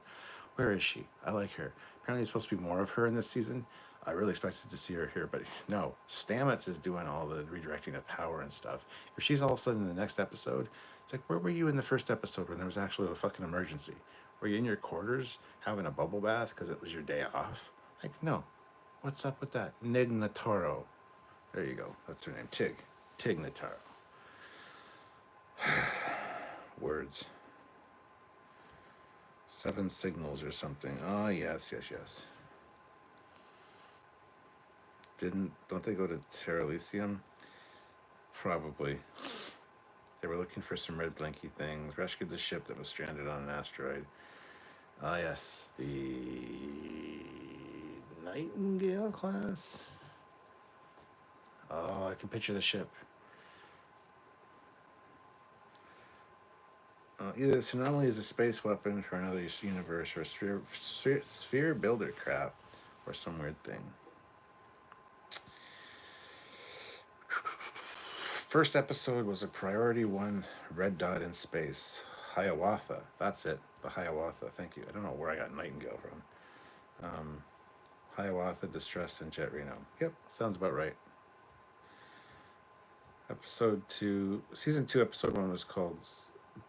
Where is she? I like her. Apparently there's supposed to be more of her in this season. I really expected to see her here, but no. Stamets is doing all the redirecting of power and stuff. If she's all of a sudden in the next episode, it's like, where were you in the first episode when there was actually a fucking emergency? Were you in your quarters having a bubble bath because it was your day off? Like, no. What's up with that? Nig Notaro. There you go. That's her name. Tig. Tig Notaro. Words. 7 signals or something. Oh, yes. Don't they go to Dilithium? Probably. They were looking for some red blinky things. Rescued the ship that was stranded on an asteroid. Ah, yes. The Nightingale class. Oh, I can picture the ship. Either this anomaly is a space weapon for another universe, or a sphere builder crap, or some weird thing. First episode was a Priority 1 red dot in space. Hiawatha. That's it. The Hiawatha. Thank you. I don't know where I got Nightingale from. Hiawatha, Distress, and Jet Reno. Yep, sounds about right. Season 2, episode 1 was called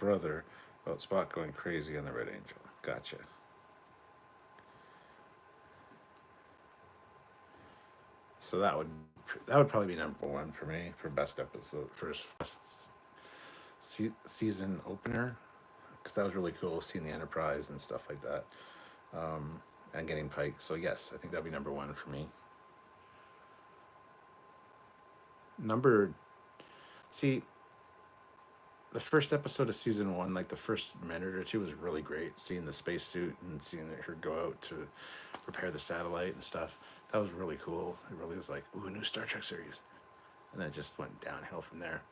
Brother, about Spock going crazy on the Red Angel. Gotcha. So that would probably be number 1 for me for best episode, first season opener, because that was really cool seeing the Enterprise and stuff like that, and getting Pike. So yes, I think that'd be number 1 for me. The first episode of season 1, like the first minute or two, was really great. Seeing the spacesuit and seeing her go out to repair the satellite and stuff. That was really cool. It really was like, ooh, a new Star Trek series. And then it just went downhill from there.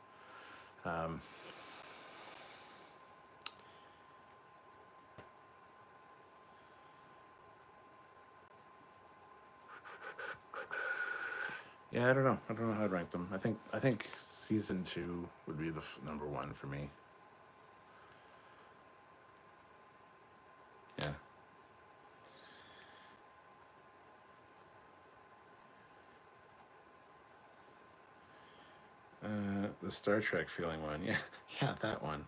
Yeah, I don't know how I'd rank them. I think season 2 would be the number 1 for me. Yeah. The Star Trek feeling one. Yeah, that one.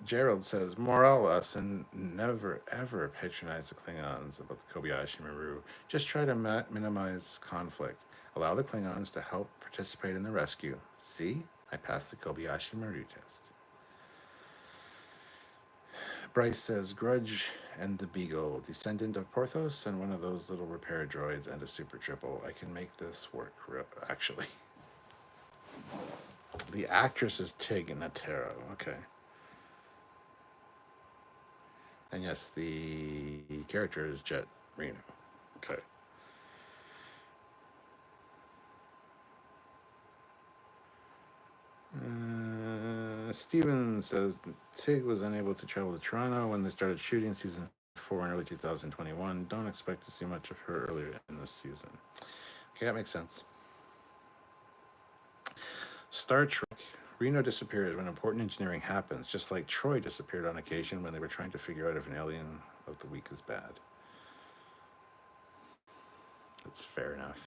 Gerald says, moral lesson, never ever patronize the Klingons about the Kobayashi Maru. Just try to minimize conflict. Allow the Klingons to help participate in the rescue. See? I passed the Kobayashi Maru test. Bryce says, Grudge and the Beagle, descendant of Porthos, and one of those little repair droids, and a super triple. I can make this work, actually. The actress is Tig Notaro. Okay. And yes, the character is Jet Reno. Okay. Steven says Tig was unable to travel to Toronto when they started shooting season 4 in early 2021. Don't expect to see much of her earlier in this season. Okay, that makes sense. Star Trek. Reno disappears when important engineering happens, just like Troy disappeared on occasion when they were trying to figure out if an alien of the week is bad. That's fair enough.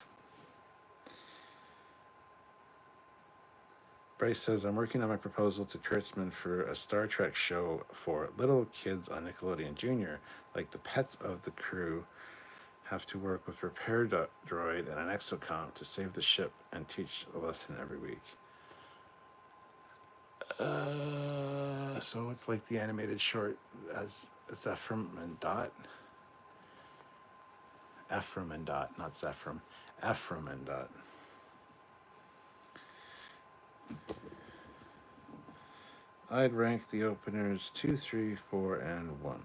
Bryce says, I'm working on my proposal to Kurtzman for a Star Trek show for little kids on Nickelodeon Junior. Like the pets of the crew have to work with repair droid and an exocomp to save the ship and teach a lesson every week. So it's like the animated short as Ephraim and Dot. Ephraim and Dot, not Zephram. Ephraim and Dot. I'd rank the openers 2, 3, 4, and 1.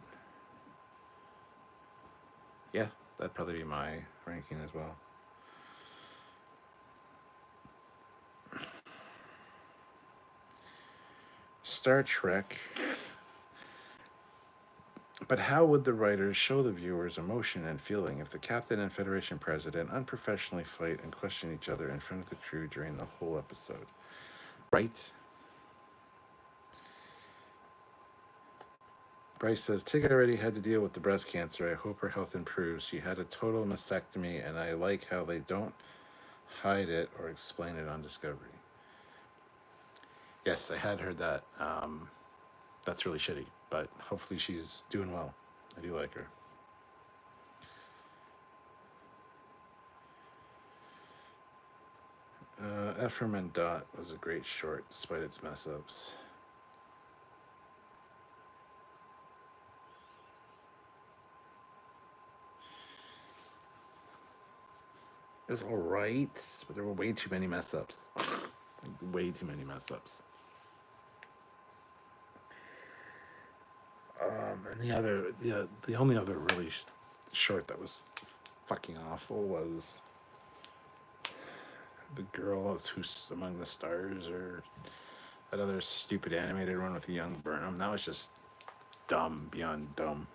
Yeah, that'd probably be my ranking as well. Star Trek. But how would the writers show the viewers emotion and feeling if the captain and Federation president unprofessionally fight and question each other in front of the crew during the whole episode? Right? Bryce says, Tig already had to deal with the breast cancer. I hope her health improves. She had a total mastectomy, and I like how they don't hide it or explain it on Discovery. Yes, I had heard that. That's really shitty, but hopefully she's doing well. I do like her. Ephraim and Dot was a great short, despite its mess-ups. It was all right, but there were way too many mess-ups. Way too many mess-ups. And the only other really short that was fucking awful was the girl who's among the stars, or that other stupid animated one with the young Burnham. That was just dumb beyond dumb.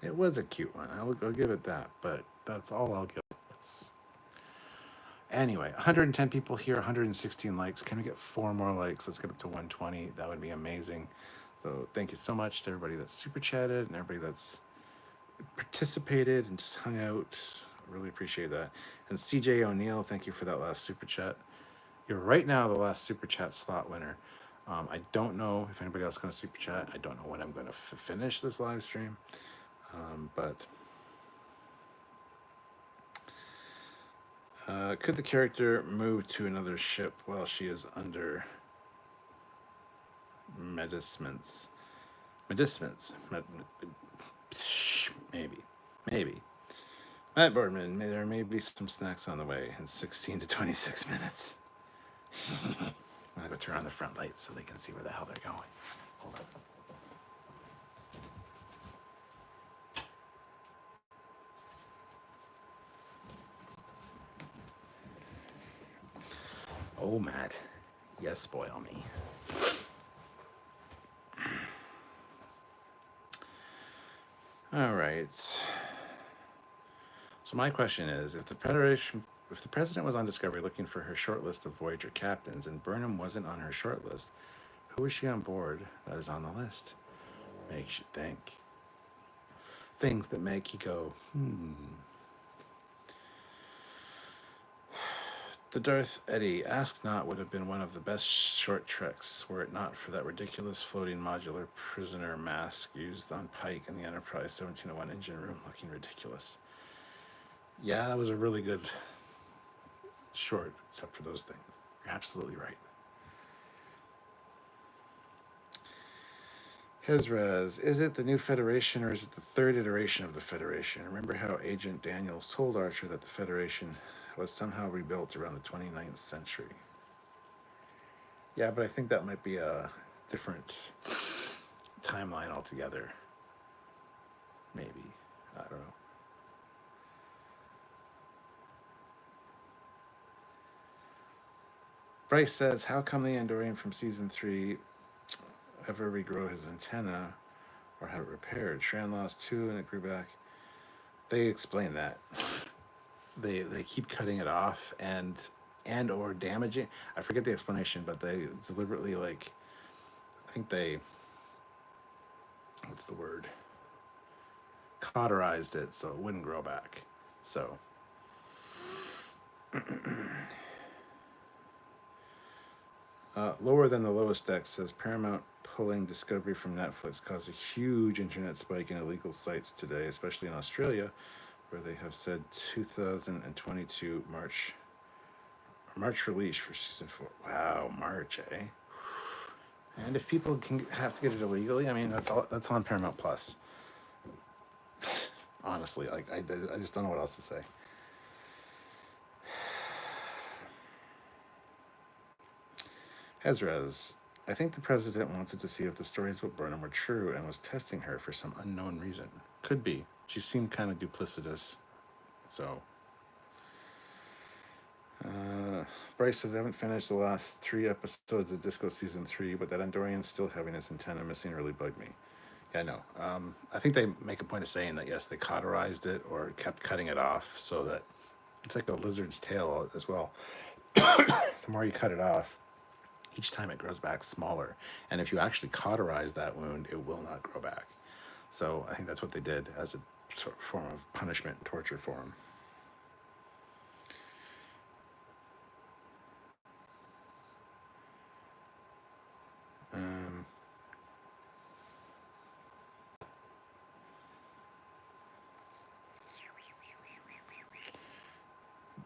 It was a cute one. I'll give it that, but that's all I'll give. Anyway, 110 people here, 116 likes. Can we get 4 more likes? Let's get up to 120. That would be amazing. So thank you so much to everybody that's super chatted and everybody that's participated and just hung out. Really appreciate that. And CJ O'Neill, thank you for that last super chat. You're right now the last super chat slot winner. I don't know if anybody else is going to super chat. I don't know when I'm going to finish this live stream. But could the character move to another ship while she is under medicaments? Maybe. Matt Boardman, there may be some snacks on the way in 16 to 26 minutes. I'm gonna go turn on the front lights so they can see where the hell they're going. Hold on. Oh, Matt. Yes, spoil me. All right. So my question is, if the president was on Discovery looking for her short list of Voyager captains and Burnham wasn't on her short list, who is she on board that is on the list? Makes you think. Things that make you go, The Darth Eddy, Ask Not would have been one of the best short treks were it not for that ridiculous floating modular prisoner mask used on Pike in the Enterprise 1701 engine room, looking ridiculous. Yeah, that was a really good short, except for those things. You're absolutely right. Hezraz, is it the new Federation or is it the third iteration of the Federation? Remember how Agent Daniels told Archer that the Federation was somehow rebuilt around the 29th century? Yeah, but I think that might be a different timeline altogether. Maybe. I don't know. Bryce says, how come the Andorian from season 3 ever regrow his antenna or have it repaired? Shran lost 2 and it grew back. They explain that. They keep cutting it off and or damaging. I forget the explanation, but they deliberately, like, I think they, cauterized it so it wouldn't grow back. So Lower than the lowest deck says Paramount pulling Discovery from Netflix caused a huge internet spike in illegal sites today, especially in Australia, where they have said 2022 March release for season 4. Wow, March, eh? And if people can have to get it illegally, I mean that's on Paramount Plus. Honestly, like I just don't know what else to say. Hezrez, I think the president wanted to see if the stories about Burnham were true and was testing her for some unknown reason. Could be. She seemed kind of duplicitous. So, Bryce says, I haven't finished the last 3 episodes of Disco Season 3, but that Andorian still having its antenna missing really bugged me. Yeah, no. I think they make a point of saying that, yes, they cauterized it or kept cutting it off so that it's like the lizard's tail as well. The more you cut it off, each time it grows back smaller. And if you actually cauterize that wound, it will not grow back. So I think that's what they did as a sort of form of punishment and torture for him.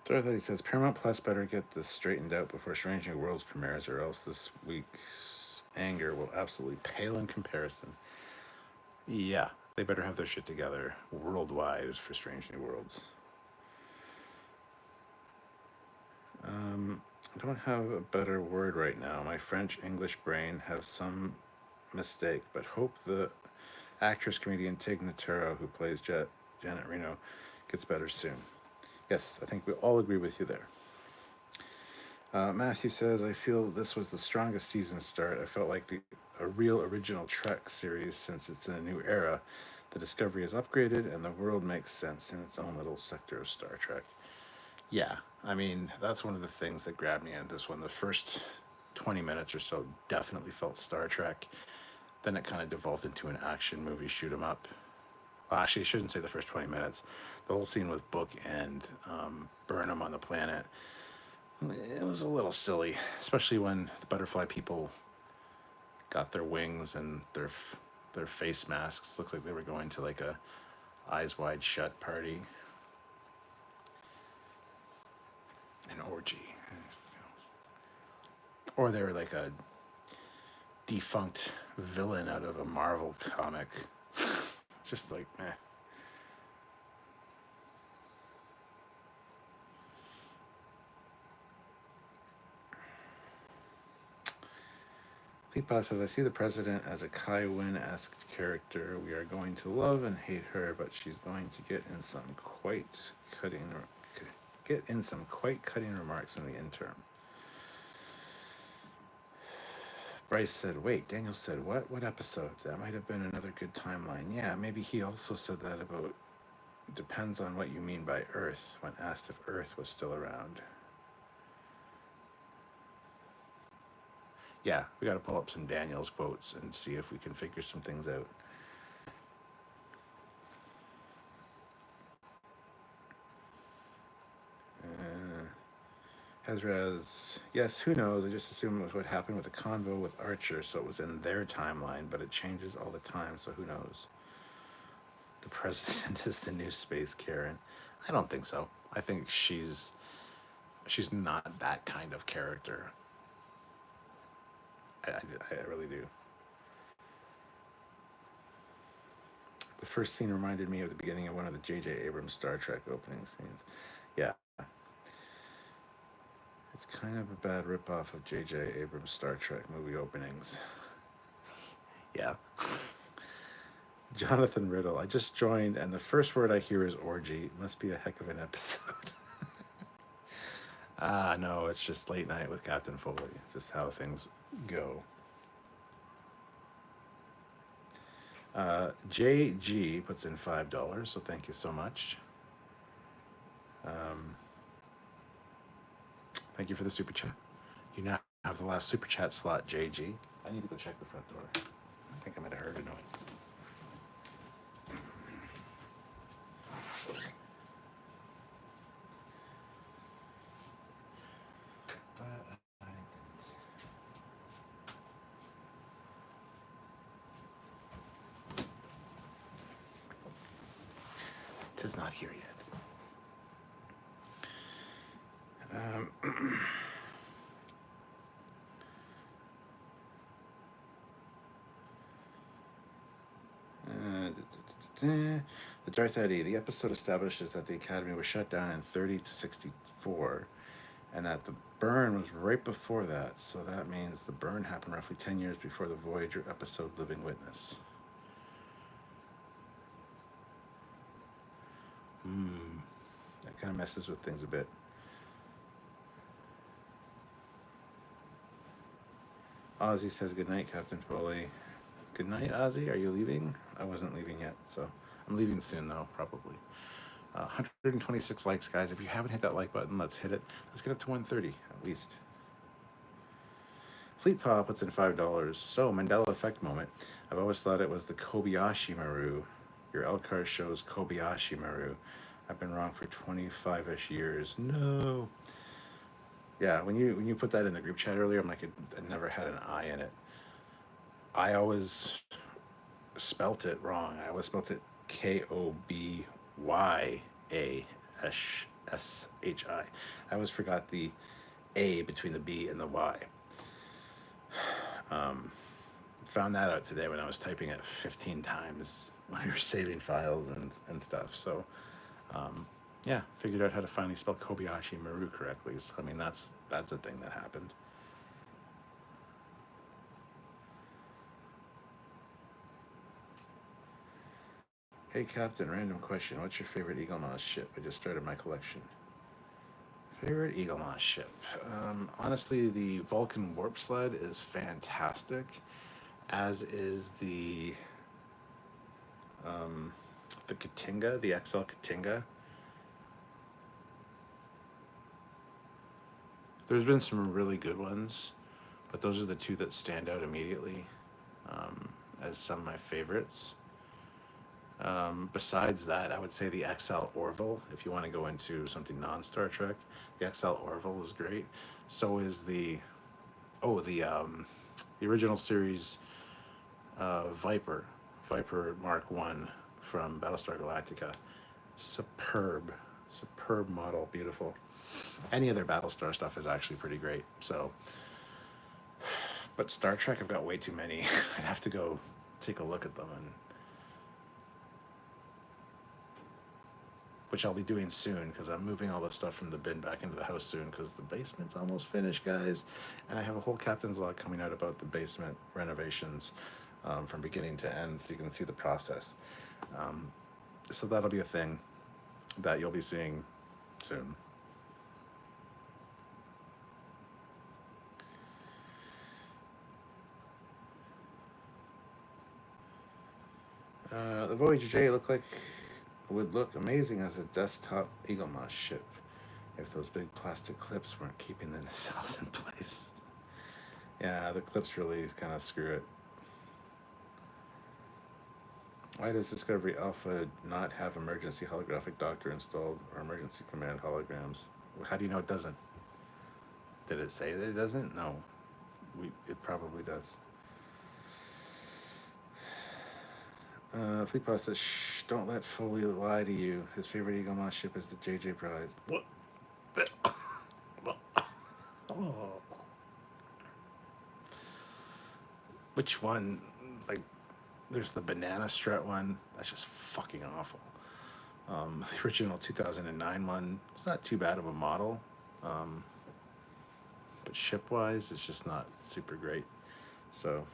Dorothy says Paramount Plus better get this straightened out before Strange New Worlds premieres, or else this week's anger will absolutely pale in comparison. Yeah, they better have their shit together worldwide for Strange New Worlds. I don't have a better word right now. My French English brain have some mistake, but hope the actress comedian Tig Notaro, who plays Janet Reno, gets better soon. Yes, I think we all agree with you there. Matthew says, I feel this was the strongest season start. I felt like a real original Trek series since it's in a new era. The Discovery is upgraded and the world makes sense in its own little sector of Star Trek. Yeah, I mean, that's one of the things that grabbed me in this one. The first 20 minutes or so definitely felt Star Trek. Then it kind of devolved into an action movie shoot 'em up. Well, actually, I shouldn't say the first 20 minutes. The whole scene with Book and Burnham on the planet, it was a little silly, especially when the butterfly people got their wings and their face masks. Looks like they were going to like a Eyes Wide Shut party. An orgy. Or they were like a defunct villain out of a Marvel comic. Just like, eh. Peepaw says, I see the president as a Kai Wynn-esque character. We are going to love and hate her, but she's going to get in some quite cutting remarks in the interim. Bryce said, wait, Daniel said, what? What episode? That might have been another good timeline. Yeah, maybe he also said that about, depends on what you mean by Earth, when asked if Earth was still around. Yeah, we got to pull up some Daniel's quotes and see if we can figure some things out. Hezraz, yes, who knows? I just assumed it was what happened with the convo with Archer, so it was in their timeline, but it changes all the time, so who knows? The president is the new space Karen. I don't think so. I think she's not that kind of character. I really do. The first scene reminded me of the beginning of one of the J.J. Abrams Star Trek opening scenes. Yeah. It's kind of a bad ripoff of J.J. Abrams Star Trek movie openings. Yeah. Jonathan Riddle, I just joined, and the first word I hear is orgy. Must be a heck of an episode. No, it's just late night with Captain Foley. Just how things go. JG puts in $5, so thank you so much. Thank you for the super chat. You now have the last super chat slot, JG. I need to go check the front door. I think I might have heard a noise. 'tis not here yet. The Darth Eddy. The episode establishes that the Academy was shut down in 30 to 64, and that the burn was right before that. So that means the burn happened roughly 10 years before the Voyager episode Living Witness. That kind of messes with things a bit. Ozzy says goodnight, Captain Foley. Good night, Ozzy. Are you leaving? I wasn't leaving yet, so I'm leaving soon, though, probably. 126 likes, guys. If you haven't hit that like button, let's hit it. Let's get up to 130, at least. Fleet Paw puts in $5. So, Mandela Effect moment. I've always thought it was the Kobayashi Maru. Your Elcar shows Kobayashi Maru. I've been wrong for 25-ish years. No. Yeah, when you put that in the group chat earlier, I'm like, it never had an I in it. I always spelt it wrong. I always spelt it Kobyashshi. I always forgot the A between the B and the Y. Found that out today when I was typing it 15 times when we were saving files and stuff. So, yeah, figured out how to finally spell Kobayashi Maru correctly. So, I mean, that's a thing that happened. Hey, Captain, random question. What's your favorite Eaglemoss ship? I just started my collection. Favorite Eaglemoss ship? Honestly, the Vulcan Warp Sled is fantastic, as is the Katinga, the XL Katinga. There's been some really good ones, but those are the two that stand out immediately as some of my favorites. Besides that, I would say the XL Orville, if you want to go into something non-Star Trek. The XL Orville is great. So is the original series Viper Mark 1 from Battlestar Galactica. Superb model, beautiful. Any other Battlestar stuff is actually pretty great. So, but Star Trek, I've got way too many. I'd have to go take a look at them, which I'll be doing soon because I'm moving all the stuff from the bin back into the house soon because the basement's almost finished, guys. And I have a whole captain's log coming out about the basement renovations from beginning to end, so you can see the process. So that'll be a thing that you'll be seeing soon. The Voyager J would look amazing as a desktop Eaglemoss ship if those big plastic clips weren't keeping the nacelles in place. Yeah, the clips really kind of screw it. Why does Discovery Alpha not have emergency holographic doctor installed or emergency command holograms? How do you know it doesn't? Did it say that it doesn't? No. It probably does. Fleet Boss says, shh, don't let Foley lie to you. His favorite Eaglemoss ship is the JJ Prize. What? Oh. Which one? Like, there's the banana strut one. That's just fucking awful. The original 2009 one, it's not too bad of a model. But ship-wise, it's just not super great. So...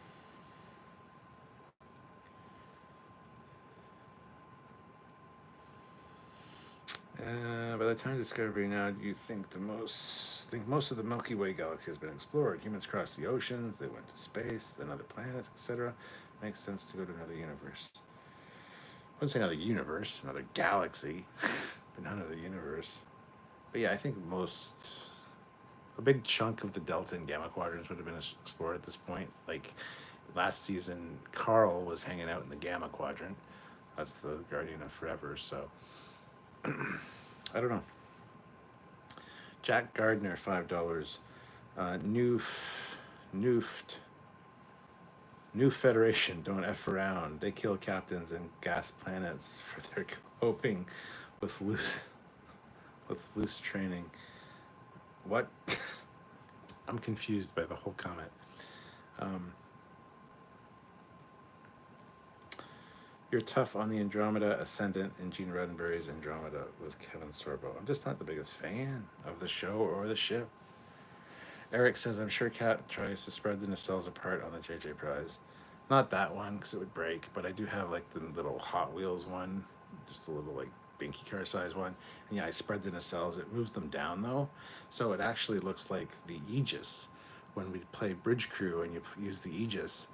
by the time Discovery now, do you think most of the Milky Way galaxy has been explored? Humans crossed the oceans, they went to space, then other planets, etc. Makes sense to go to another universe. I wouldn't say another universe, another galaxy, but not another universe. But yeah, I think a big chunk of the Delta and Gamma quadrants would have been explored at this point. Like last season, Carl was hanging out in the Gamma quadrant. That's the Guardian of Forever, so... I don't know. Jack Gardner, $5. New Federation, don't F around. They kill captains and gas planets for their coping. with loose with loose training. What? I'm confused by the whole comment. You're tough on the Andromeda Ascendant in Gene Roddenberry's Andromeda with Kevin Sorbo. I'm just not the biggest fan of the show or the ship. Eric says, I'm sure Kat tries to spread the nacelles apart on the JJ Prize. Not that one, because it would break, but I do have like the little Hot Wheels one, just a little like binky car size one. And yeah, I spread the nacelles. It moves them down though, so it actually looks like the Aegis when we play Bridge Crew and you use the Aegis.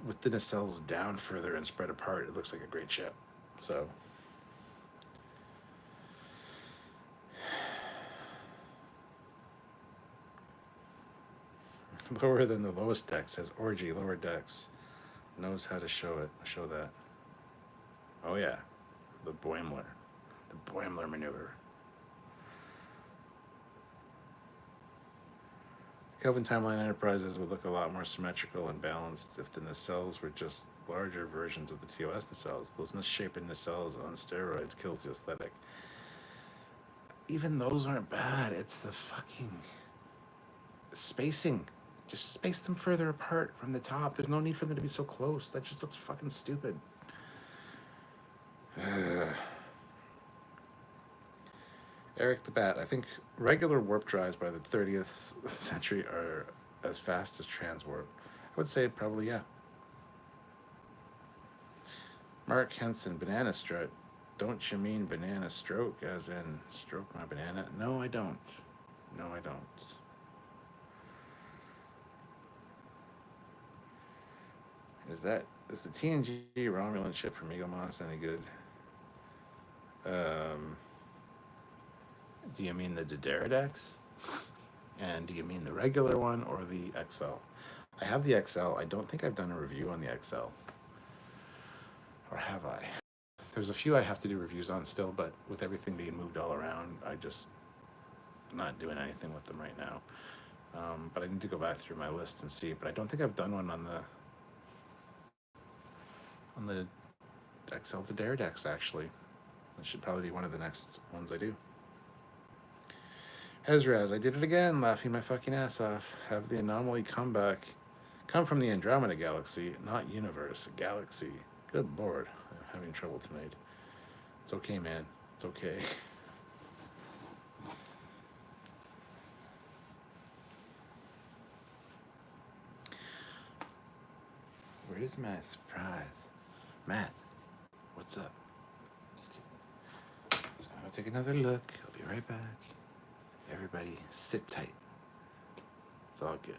With the nacelles down further and spread apart, it looks like a great ship. So lower than the lowest deck, says Orgy. Lower decks knows how to show that. Oh yeah, the Boimler maneuver. Kelvin Timeline Enterprises would look a lot more symmetrical and balanced if the nacelles were just larger versions of the TOS nacelles. Those misshapen nacelles on steroids kills the aesthetic. Even those aren't bad. It's the fucking spacing. Just space them further apart from the top. There's no need for them to be so close. That just looks fucking stupid. Eric the Bat, I think regular warp drives by the 30th century are as fast as transwarp. I would say probably, yeah. Mark Henson, banana strut. Don't you mean banana stroke, as in stroke my banana? No, I don't. No, I don't. Is the TNG Romulan ship from Eagle Moss any good? Do you mean the Dederidex? And do you mean the regular one or the XL? I have the XL. I don't think I've done a review on the XL. Or have I? There's a few I have to do reviews on still, but with everything being moved all around, I just not doing anything with them right now. But I need to go back through my list and see. But I don't think I've done one on the XL Dederidex, actually. That should probably be one of the next ones I do. Ezraz, I did it again, laughing my fucking ass off. Have the anomaly come from the Andromeda Galaxy, not universe, galaxy. Good lord, I'm having trouble tonight. It's okay, man. It's okay. Where's my surprise? Matt, what's up? Just kidding. Just gonna take another look. I'll be right back. Everybody sit tight. It's all good.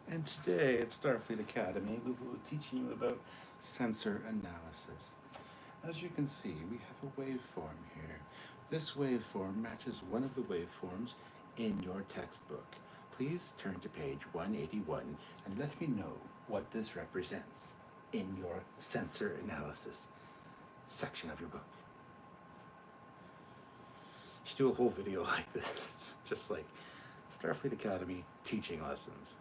And today at Starfleet Academy, we will be teaching you about sensor analysis. As you can see, we have a waveform here. This waveform matches one of the waveforms in your textbook. Please turn to page 181 and let me know what this represents in your sensor analysis section of your book. You should do a whole video like this, just like Starfleet Academy teaching lessons.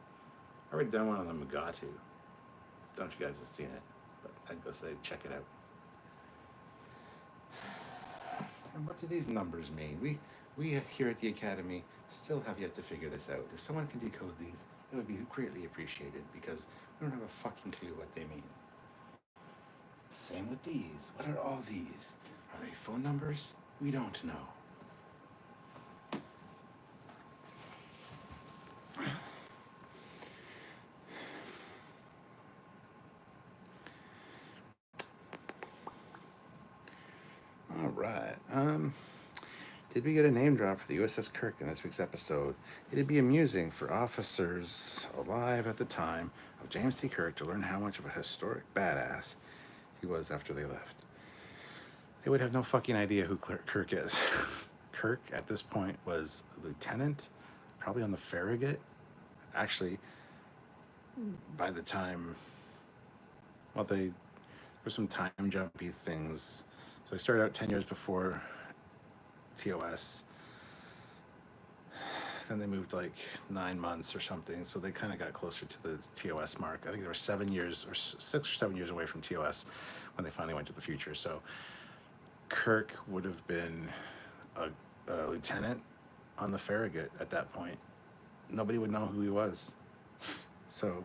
I already done one on the Mugatu. Don't know if you guys have seen it, but I'd go say check it out. And what do these numbers mean? We here at the Academy still have yet to figure this out. If someone can decode these, it would be greatly appreciated because we don't have a fucking clue what they mean. Same with these. What are all these? Are they phone numbers? We don't know. All right. Did we get a name drop for the USS Kirk in this week's episode? It'd be amusing for officers alive at the time of James T. Kirk to learn how much of a historic badass he was after they left. They would have no fucking idea who Kirk is. Kirk, at this point, was a lieutenant, probably on the Farragut. Actually, by the time, well, There's some time jumpy things. So I started out 10 years before TOS. Then they moved like 9 months or something, so they kind of got closer to the TOS mark. I think they were 7 years or 6 or 7 years away from TOS when they finally went to the future. So Kirk would have been a lieutenant on the Farragut at that point. Nobody would know who he was. So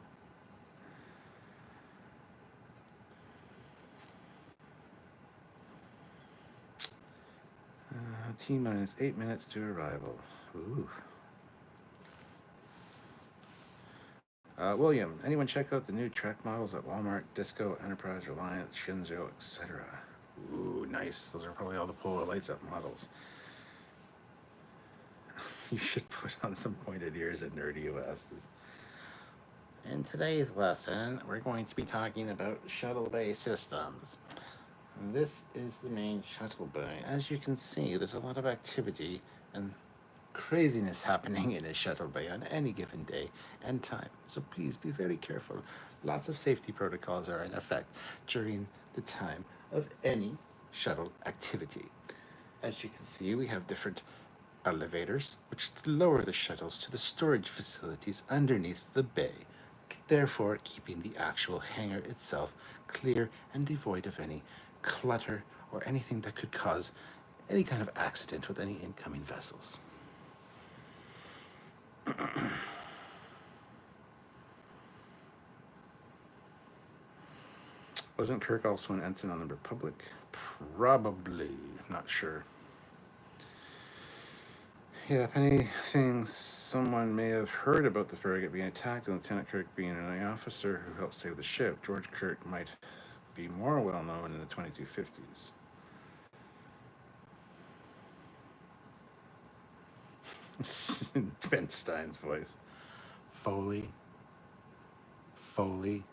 T-minus 8 minutes to arrival. Ooh. William, anyone check out the new Trek models at Walmart, Disco, Enterprise, Reliance, Shinzo, etc.? Ooh, nice. Those are probably all the Polar Lights Up models. You should put on some pointed ears and nerdy glasses. In today's lesson, we're going to be talking about shuttle bay systems. This is the main shuttle bay. As you can see, there's a lot of activity and craziness happening in a shuttle bay on any given day and time. So please be very careful. Lots of safety protocols are in effect during the time of any shuttle activity. As you can see, we have different elevators which lower the shuttles to the storage facilities underneath the bay, therefore keeping the actual hangar itself clear and devoid of any clutter or anything that could cause any kind of accident with any incoming vessels. Wasn't Kirk also an ensign on the Republic? Probably. Not sure. Yeah, anything someone may have heard about the Farragut being attacked and Lieutenant Kirk being an officer who helped save the ship. George Kirk might be more well known in the 2250s. Ben Stein's voice. Foley. Foley.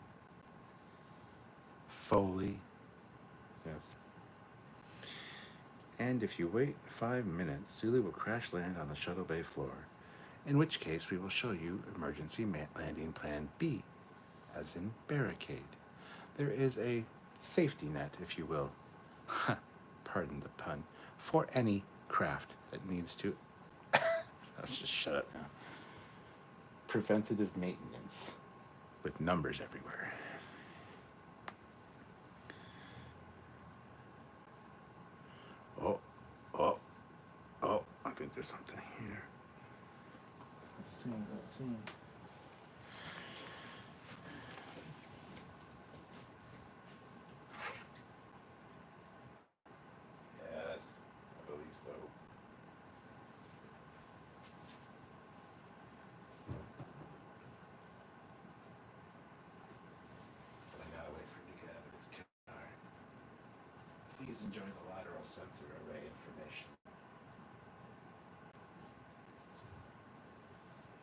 Foley. Yes. And if you wait 5 minutes, Zulu will crash land on the shuttle bay floor, in which case we will show you emergency landing plan B, as in barricade. There is a safety net, if you will, pardon the pun, for any craft that needs to, let's just shut up now, preventative maintenance with numbers everywhere. Oh, I think there's something here. Let's see. Yes, I believe so. But I gotta wait for him to get out of his car. Please enjoy the lateral sensor array information.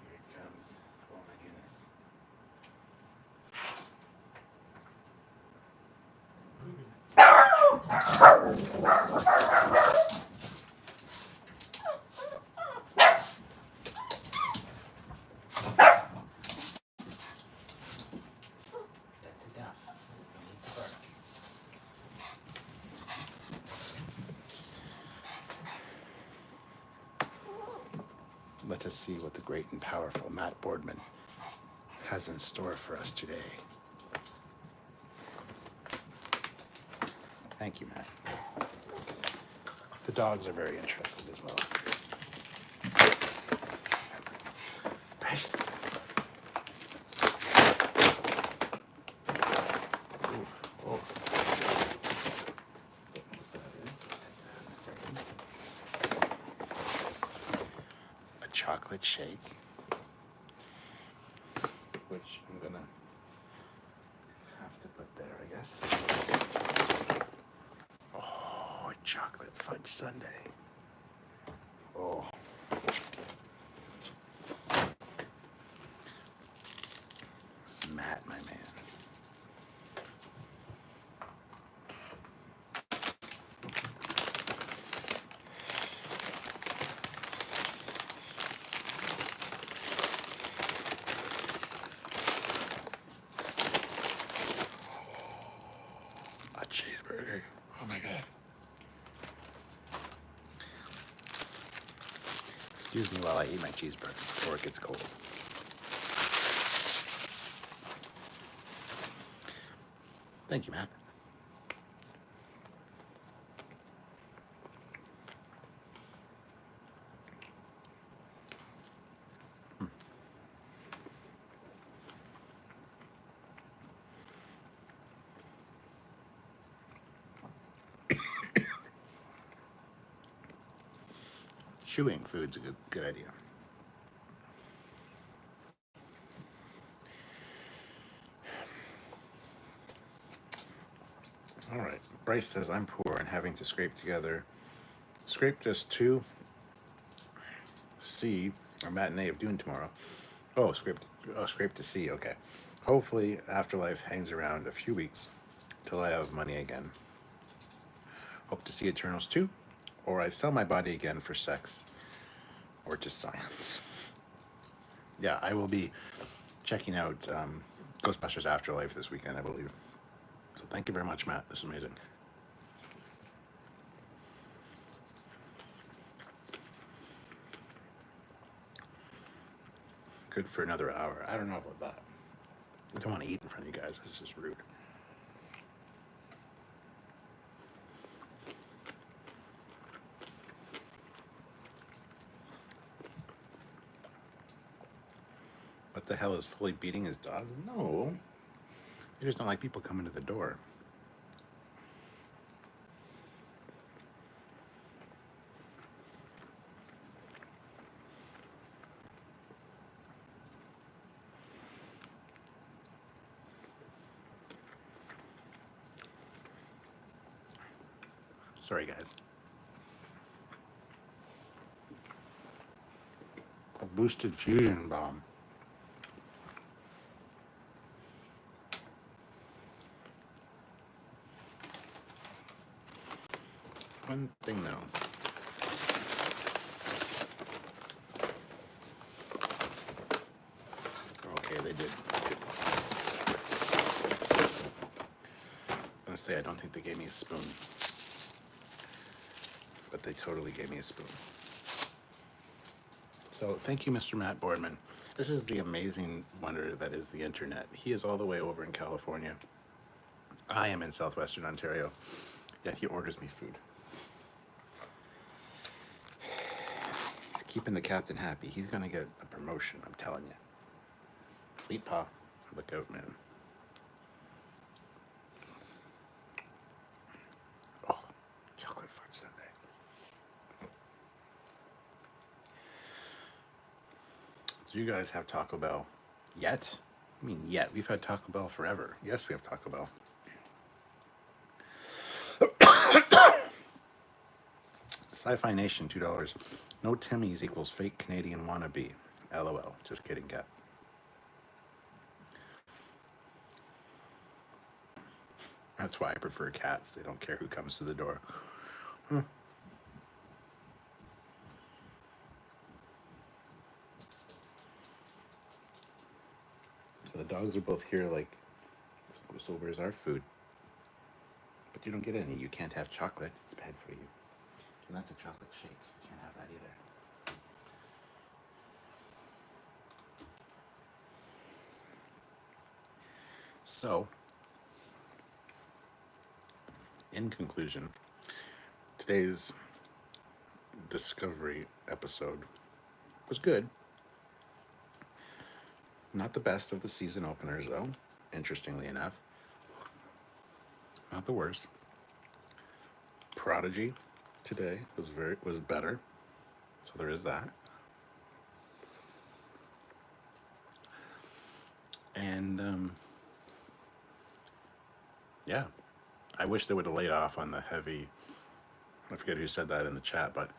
Here it comes. Oh my goodness. That's enough. Let us see what the great and powerful Matt Boardman has in store for us today. Thank you, Matt. The dogs are very interested as well. Precious. Oh. A chocolate shake, which I'm gonna have to put there, I guess. Oh, chocolate fudge sundae. Oh. Matt, my man. God. Excuse me while I eat my cheeseburger before it gets cold. Thank you, Matt. Chewing food's a good idea. All right. Bryce says I'm poor and having to scrape just 2 C or matinee of Dune tomorrow. Oh, scrape to C. Okay. Hopefully, Afterlife hangs around a few weeks till I have money again. Hope to see Eternals 2, or I sell my body again for sex, or just science. Yeah, I will be checking out Ghostbusters Afterlife this weekend, I believe. So thank you very much, Matt. This is amazing. Good for another hour. I don't know about that. I don't want to eat in front of you guys. It's just rude. What the hell is Foley beating his dog? No. He just don't like people coming to the door. Sorry, guys. A boosted fusion bomb. One thing though. Okay, they did. I'm gonna say I don't think they gave me a spoon, but they totally gave me a spoon. So thank you, Mr. Matt Boardman. This is the amazing wonder that is the internet. He is all the way over in California. I am in southwestern Ontario, yet he orders me food. He's keeping the captain happy. He's gonna get a promotion, I'm telling you. Fleet Paw, look out, man. Oh, chocolate fudge sundae. Do you guys have Taco Bell yet? I mean, yet. We've had Taco Bell forever. Yes, we have Taco Bell. Sci-Fi Nation, $2. No Timmy's equals fake Canadian wannabe. LOL. Just kidding, Cap. That's why I prefer cats. They don't care who comes to the door. So the dogs are both here like, so where's our food? But you don't get any. You can't have chocolate. It's bad for you. You're not the chocolate shake. You can't have that either. So, in conclusion, today's Discovery episode was good. Not the best of the season openers, though, interestingly enough. Not the worst. Prodigy today was better. So there is that. And yeah, I wish they would have laid off on the heavy. I forget who said that in the chat, but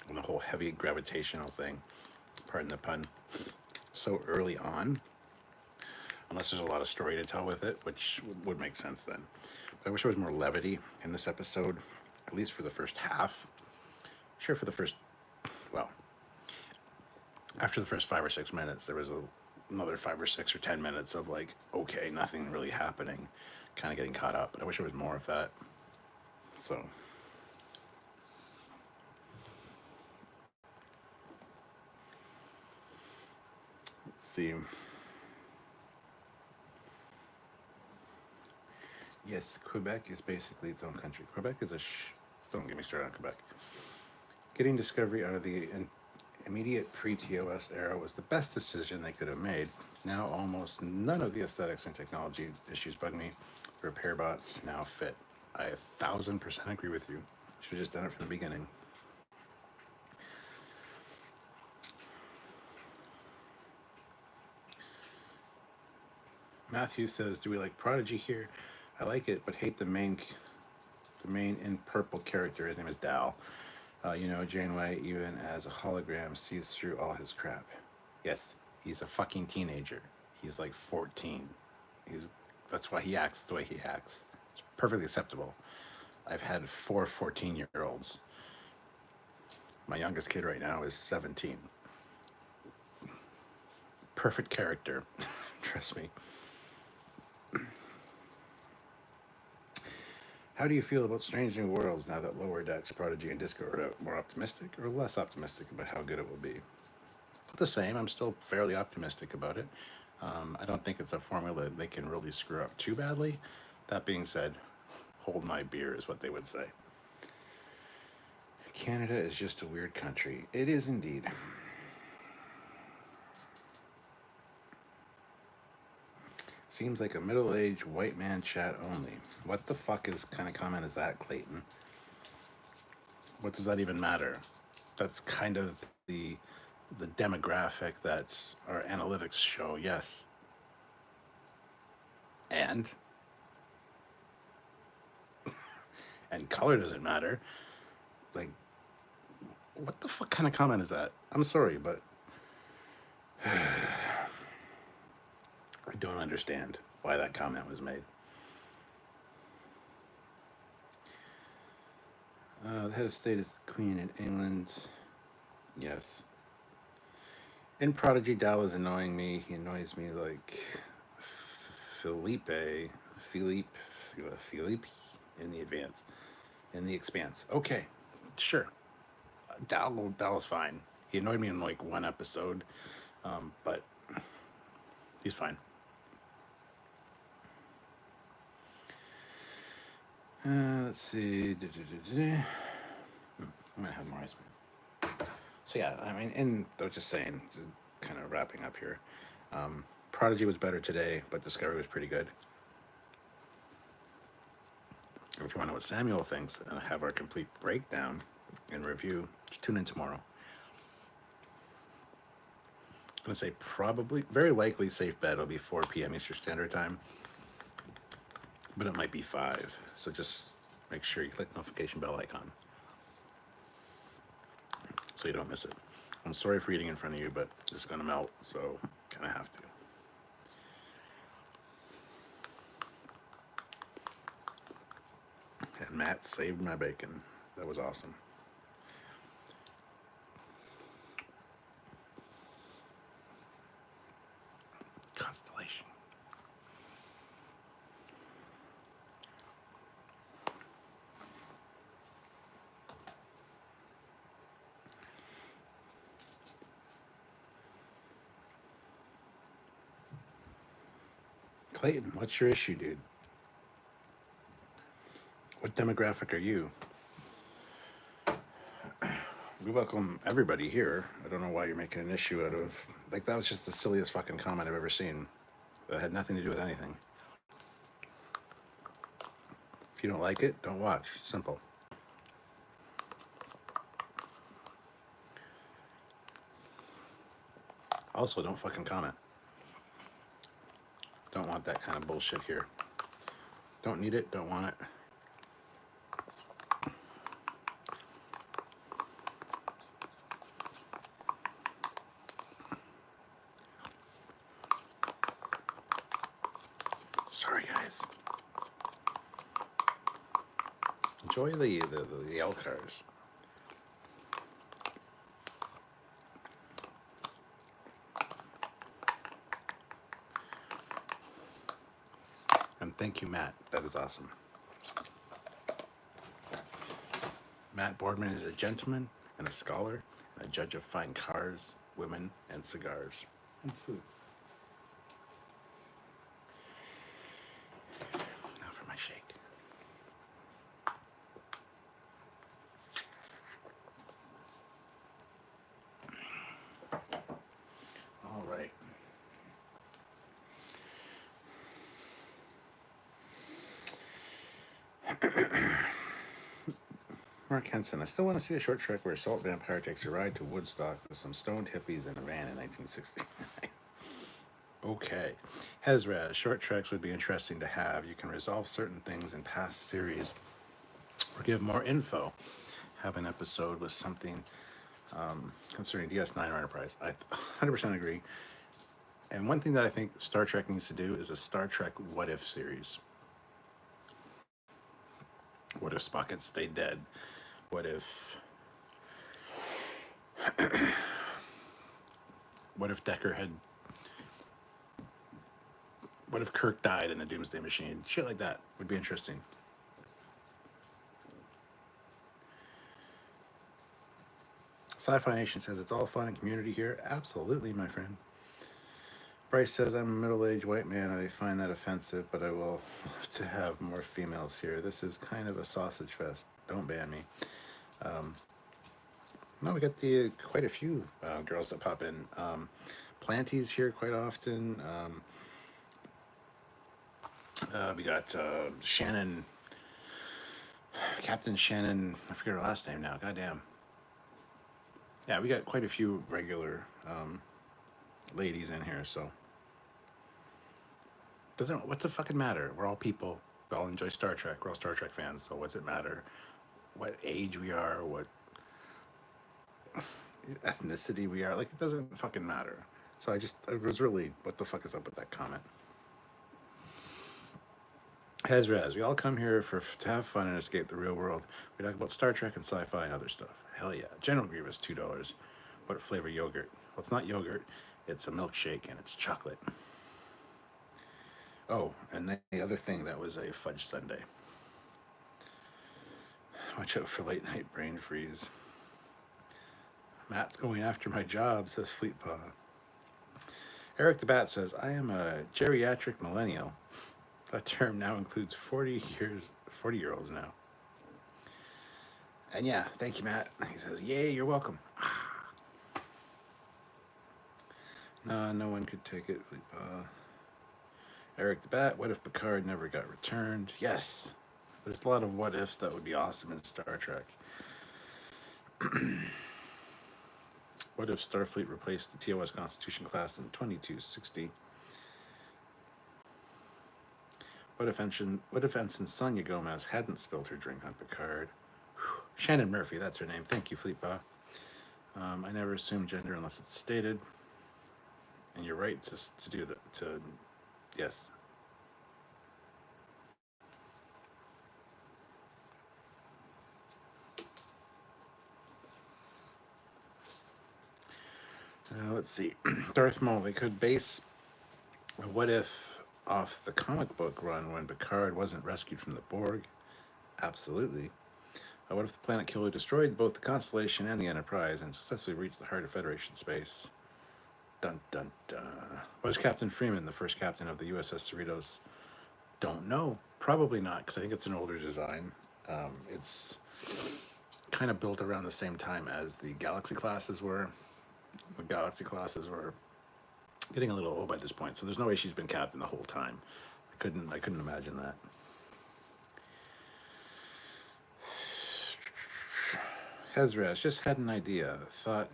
on the whole heavy gravitational thing, pardon the pun, so early on, unless there's a lot of story to tell with it, which would make sense then. But I wish there was more levity in this episode, at least for the first half. Sure, for the first, well, after the first 5 or 6 minutes, there was another 5 or 6 or 10 minutes of like, okay, nothing really happening. kind of getting caught up, but I wish there was more of that. So, let's see. Yes, Quebec is basically its own country. Quebec is don't get me started on Quebec. Getting Discovery out of the immediate pre-TOS era was the best decision they could have made. Now almost none of the aesthetics and technology issues bug me. Repair bots now fit. I 1,000% agree with you. Should have just done it from the beginning. Matthew says, "Do we like Prodigy here? I like it, but hate the main in purple character. His name is Dal. You know, Janeway, even as a hologram, sees through all his crap. Yes, he's a fucking teenager. He's like 14. That's why he acts the way he acts. It's perfectly acceptable. I've had 4 14-year-olds. My youngest kid right now is 17. Perfect character. Trust me. How do you feel about Strange New Worlds now that Lower Decks, Prodigy, and Disco are more optimistic or less optimistic about how good it will be?" The same. I'm still fairly optimistic about it. I don't think it's a formula they can really screw up too badly. That being said, hold my beer is what they would say. Canada is just a weird country. It is indeed. Seems like a middle-aged white man chat only. What the fuck is kind of comment is that, Clayton? What does that even matter? That's kind of the demographic that our analytics show, yes. And color doesn't matter. Like, what the fuck kind of comment is that? I'm sorry, but I don't understand why that comment was made. The head of state is the Queen in England. Yes. In Prodigy, Dal is annoying me. He annoys me like Philippe in the Expanse. Okay, sure. Dal is fine. He annoyed me in like one episode, but he's fine. Let's see. I'm gonna have more ice cream. So yeah, I mean, and I was just saying, kind of wrapping up here. Prodigy was better today, but Discovery was pretty good. If you want to know what Samuel thinks and have our complete breakdown and review, just tune in tomorrow. I'm going to say probably, very likely, safe bet it'll be 4 p.m. Eastern Standard Time, but it might be 5. So just make sure you click the notification bell icon so you don't miss it. I'm sorry for eating in front of you, but this is going to melt, so kind of have to. And Matt saved my bacon. That was awesome. Constellation. Clayton, what's your issue, dude? What demographic are you? We welcome everybody here. I don't know why you're making an issue out of... Like, that was just the silliest fucking comment I've ever seen. That had nothing to do with anything. If you don't like it, don't watch. Simple. Also, don't fucking comment. Don't want that kind of bullshit here. Don't need it, don't want it. Sorry, guys. Enjoy the Elcars. And Thank you, Matt. That is awesome. Matt Boardman is a gentleman and a scholar and a judge of fine cars, women, and cigars and food. Now for my shake. All right. Mark Henson, I still want to see a short trek where a salt vampire takes a ride to Woodstock with some stoned hippies in a van in 1960. Okay. Hezraz, short treks would be interesting to have. You can resolve certain things in past series or give more info. Have an episode with something concerning DS9 or Enterprise. I 100% agree. And one thing that I think Star Trek needs to do is a Star Trek What If series. What if Spock had stayed dead? What if Decker had, what if Kirk died in the Doomsday Machine? Shit like that would be interesting. Sci-Fi Nation says it's all fun and community here. Absolutely, my friend. Bryce says, I'm a middle-aged white man. I find that offensive, but I will love to have more females here. This is kind of a sausage fest. Don't ban me. No, we got quite a few girls that pop in. Planty's here quite often. We got Shannon, Captain Shannon. I forget her last name now. Goddamn. Yeah, we got quite a few regular ladies in here. So what's the fucking matter? We're all people. We all enjoy Star Trek. We're all Star Trek fans. So what's it matter? What age we are? What ethnicity we are? Like, it doesn't fucking matter. So I was really, what the fuck is up with that comment? Hezraz, we all come here to have fun and escape the real world. We talk about Star Trek and sci-fi and other stuff. Hell yeah. General Grievous, $2. What flavor yogurt? Well, it's not yogurt. It's a milkshake and it's chocolate. Oh, and the other thing, that was a fudge sundae. Watch out for late night brain freeze. Matt's going after my job, says Fleetpaw. Eric the Bat says, I am a geriatric millennial. That term now includes 40-year-olds now. And yeah, thank you, Matt. He says, yay, you're welcome. Nah, no one could take it. Eric the Bat, what if Picard never got returned? Yes. There's a lot of what ifs that would be awesome in Star Trek. What if Starfleet replaced the TOS Constitution class in 2260? What if Ensign Sonia Gomez hadn't spilled her drink on Picard? Whew. Shannon Murphy, that's her name. Thank you, Fleetpaw. I never assume gender unless it's stated. And you're right to do that. Yes. Let's see. Darth Maul, they could base a what if off the comic book run when Picard wasn't rescued from the Borg. Absolutely. What if the planet killer destroyed both the Constellation and the Enterprise and successfully reached the heart of Federation space? Dun dun dun. Was Captain Freeman the first captain of the USS Cerritos? Don't know. Probably not, because I think it's an older design. It's kind of built around the same time as the Galaxy classes were. The Galaxy classes were getting a little old by this point, so there's no way she's been captain the whole time. I couldn't imagine that. Hezraz just had an idea. Thought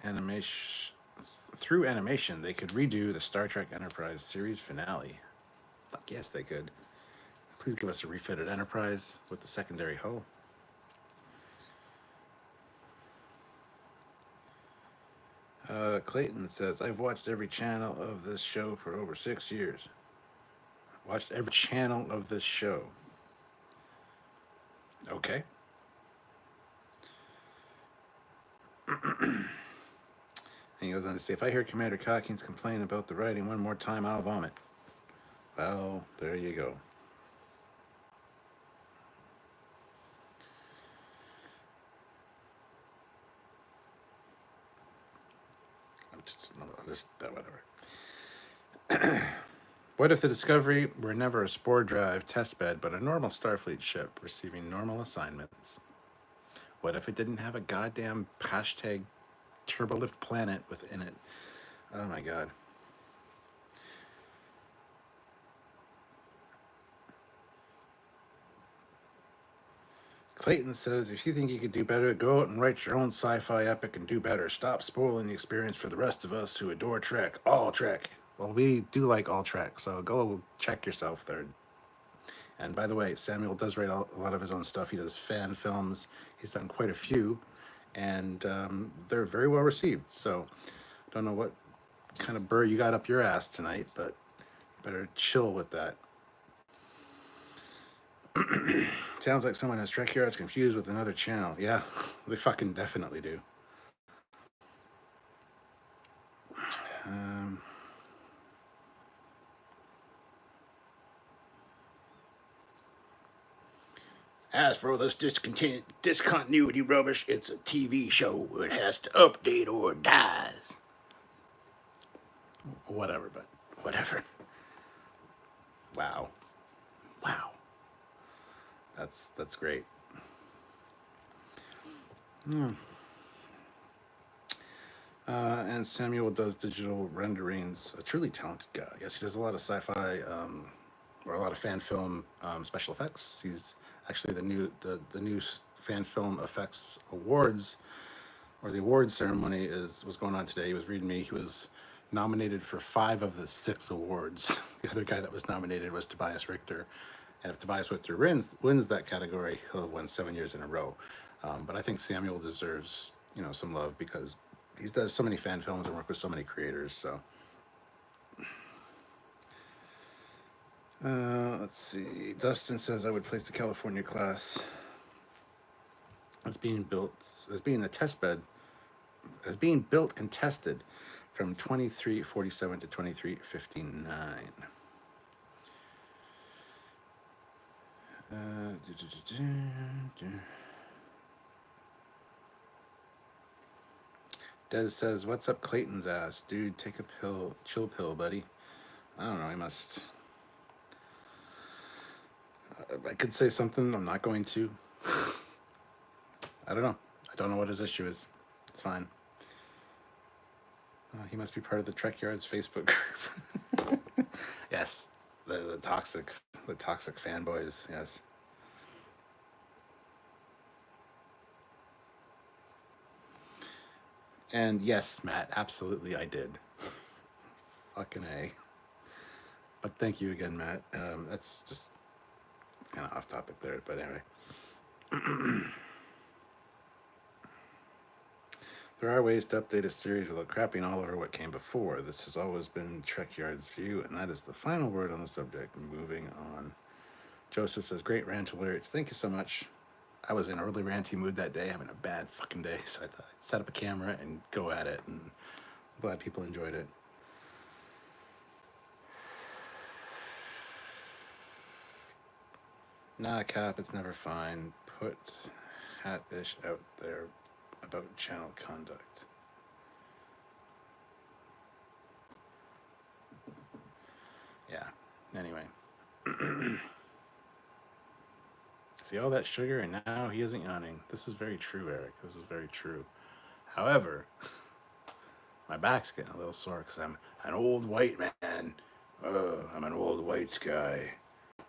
through animation they could redo the Star Trek Enterprise series finale. Fuck yes, they could. Please give us a refitted Enterprise with the secondary hull. Clayton says, I've watched every channel of this show for over 6 years. Watched every channel of this show. Okay. And he goes on to say, if I hear Commander Calkins complain about the writing one more time, I'll vomit. Well, there you go. just whatever. What if the Discovery were never a spore drive testbed, but a normal Starfleet ship receiving normal assignments? What if it didn't have a goddamn hashtag turbolift planet within it? Oh my god. Clayton says, if you think you could do better, go out and write your own sci-fi epic and do better. Stop spoiling the experience for the rest of us who adore Trek. All Trek. Well, we do like all Trek, so go check yourself there. And by the way, Samuel does write a lot of his own stuff. He does fan films. He's done quite a few, and they're very well received. So, don't know what kind of burr you got up your ass tonight, but better chill with that. Sounds like someone has Trekyards confused with another channel. Yeah, they fucking definitely do. As for this discontinuity rubbish, it's a TV show. It has to update or it dies. Whatever, but whatever. Wow. Wow. That's great. And Samuel does digital renderings. A truly talented guy. Yes, he does a lot of sci-fi or a lot of fan film special effects. He's actually the new fan film effects awards, or the awards ceremony was going on today. He was reading me. He was nominated for 5 of the 6 awards. The other guy that was nominated was Tobias Richter. And if Tobias Richter wins that category, he'll have won 7 years in a row. But I think Samuel deserves, some love because he does so many fan films and work with so many creators. So, let's see. Dustin says I would place the California class as being built as being a test bed, as being built and tested from 2347 to 2359. Des says, "What's up, Clayton's ass, dude? Take a pill, chill pill, buddy." I don't know. I must. I could say something. I'm not going to. I don't know. I don't know what his issue is. It's fine. He must be part of the Trekyards Facebook group. Yes, the toxic fanboys. Yes. And yes, Matt, absolutely, I did. Fucking A. But thank you again, Matt. It's kind of off topic there, but anyway. There are ways to update a series without crapping all over what came before. This has always been Trekyard's view, and that is the final word on the subject. Moving on. Joseph says, great rant alerts. Thank you so much. I was in a really ranty mood that day, having a bad fucking day, so I thought I'd set up a camera and go at it, and I'm glad people enjoyed it. Nah, Cap, it's never fine. Put hat-ish out there about channel conduct. Yeah, anyway. See all that sugar, and now he isn't yawning. This is very true, Eric. This is very true. However, my back's getting a little sore because I'm an old white man. I'm an old white guy.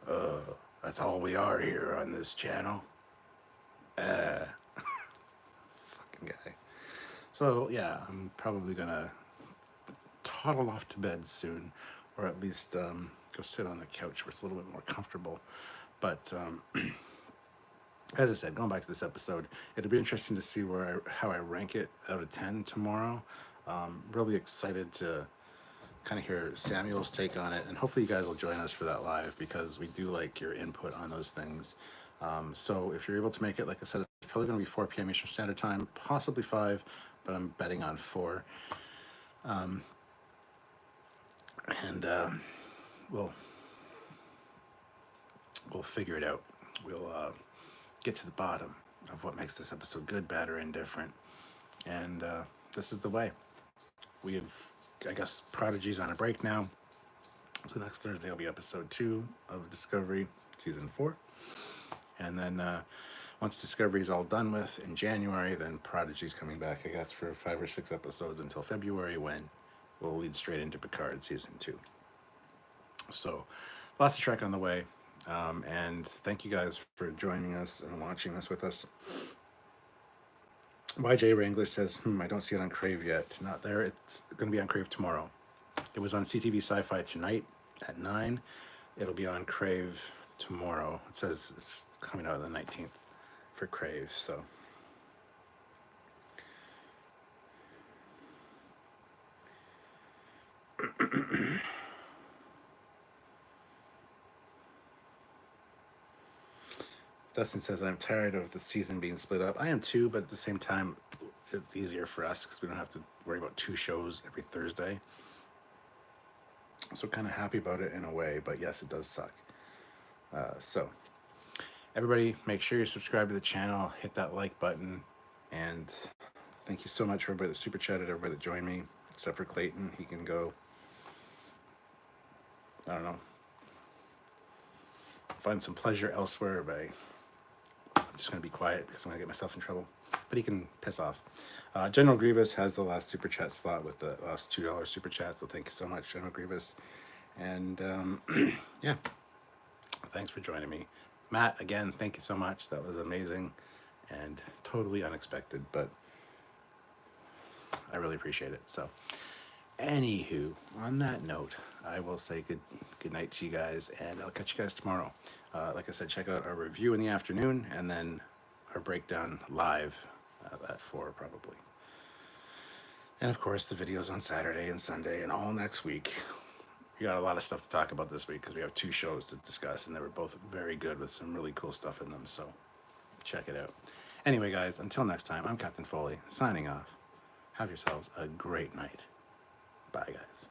That's all we are here on this channel. Fucking guy. So, yeah, I'm probably gonna toddle off to bed soon, or at least go sit on the couch where it's a little bit more comfortable. But as I said, going back to this episode, it'll be interesting to see how I rank it out of 10 tomorrow. Really excited to kind of hear Samuel's take on it, and hopefully you guys will join us for that live because we do like your input on those things. So if you're able to make it, like I said, it's probably going to be 4 p.m. Eastern Standard Time, possibly 5, but I'm betting on 4. We'll figure it out. We'll get to the bottom of what makes this episode good, bad, or indifferent. And this is the way. we have, I guess, Prodigy's on a break now. So next Thursday will be episode 2 of Discovery season 4. And then once Discovery's all done with in January, then Prodigy's coming back, I guess, for 5 or 6 episodes until February, when we'll lead straight into Picard season 2. So lots of Trek on the way. And thank you guys for joining us and watching this with us. YJ Wrangler says, I don't see it on Crave yet. Not there. It's going to be on Crave tomorrow. It was on CTV Sci-Fi tonight at 9. It'll be on Crave tomorrow. It says it's coming out on the 19th for Crave, so. Dustin says, I'm tired of the season being split up. I am too, but at the same time, it's easier for us because we don't have to worry about 2 shows every Thursday. So kind of happy about it in a way, but yes, it does suck. So everybody, make sure you subscribe to the channel, hit that like button, and thank you so much for everybody that super chatted, everybody that joined me, except for Clayton. He can go, I don't know, find some pleasure elsewhere by, I'm just going to be quiet because I'm going to get myself in trouble. But he can piss off. General Grievous has the last super chat slot with the last $2 super chat. So thank you so much, General Grievous. And yeah, thanks for joining me. Matt, again, thank you so much. That was amazing and totally unexpected, but I really appreciate it. So anywho, on that note, I will say good night to you guys, and I'll catch you guys tomorrow. Like I said, check out our review in the afternoon, and then our breakdown live at 4 probably. And of course, the videos on Saturday and Sunday and all next week. We got a lot of stuff to talk about this week because we have 2 shows to discuss, and they were both very good with some really cool stuff in them, so check it out. Anyway, guys, until next time, I'm Captain Foley, signing off. Have yourselves a great night. Bye, guys.